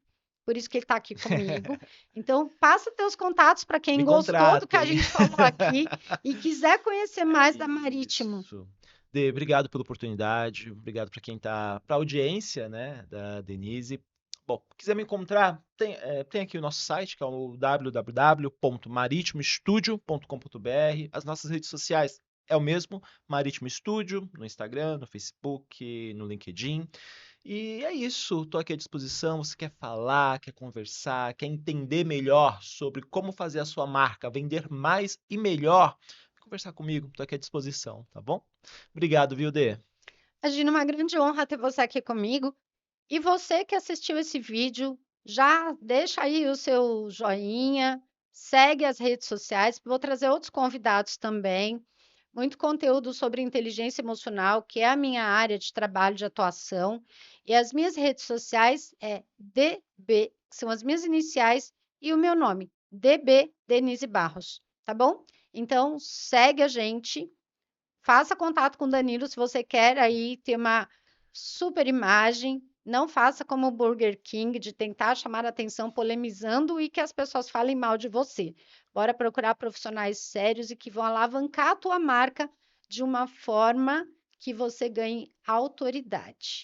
Por isso que ele está aqui comigo. Então, passa teus contatos para quem Me gostou do que a contratem. gente falou aqui e quiser conhecer É mais da Marítimo. isso. Dê, obrigado pela oportunidade, obrigado para quem tá, para a audiência, né, da Denise. Bom, quiser me encontrar, tem aqui o nosso site, que é o www.maritimoestudio.com.br. As nossas redes sociais é o mesmo, Marítimo Estúdio, no Instagram, no Facebook, no LinkedIn. E é isso, estou aqui à disposição. Você quer falar, quer conversar, quer entender melhor sobre como fazer a sua marca vender mais e melhor? Conversar comigo, estou aqui à disposição, tá bom? Obrigado, viu, Dê? Imagina, uma grande honra ter você aqui comigo. E você que assistiu esse vídeo, já deixa aí o seu joinha, segue as redes sociais. Vou trazer outros convidados também. Muito conteúdo sobre inteligência emocional, que é a minha área de trabalho de atuação. E as minhas redes sociais é DB, que são as minhas iniciais, e o meu nome, DB Denise Barros, tá bom? Então, segue a gente. Faça contato com o Danilo se você quer aí ter uma super imagem. Não faça como o Burger King de tentar chamar a atenção polemizando e que as pessoas falem mal de você. Bora procurar profissionais sérios e que vão alavancar a tua marca de uma forma que você ganhe autoridade.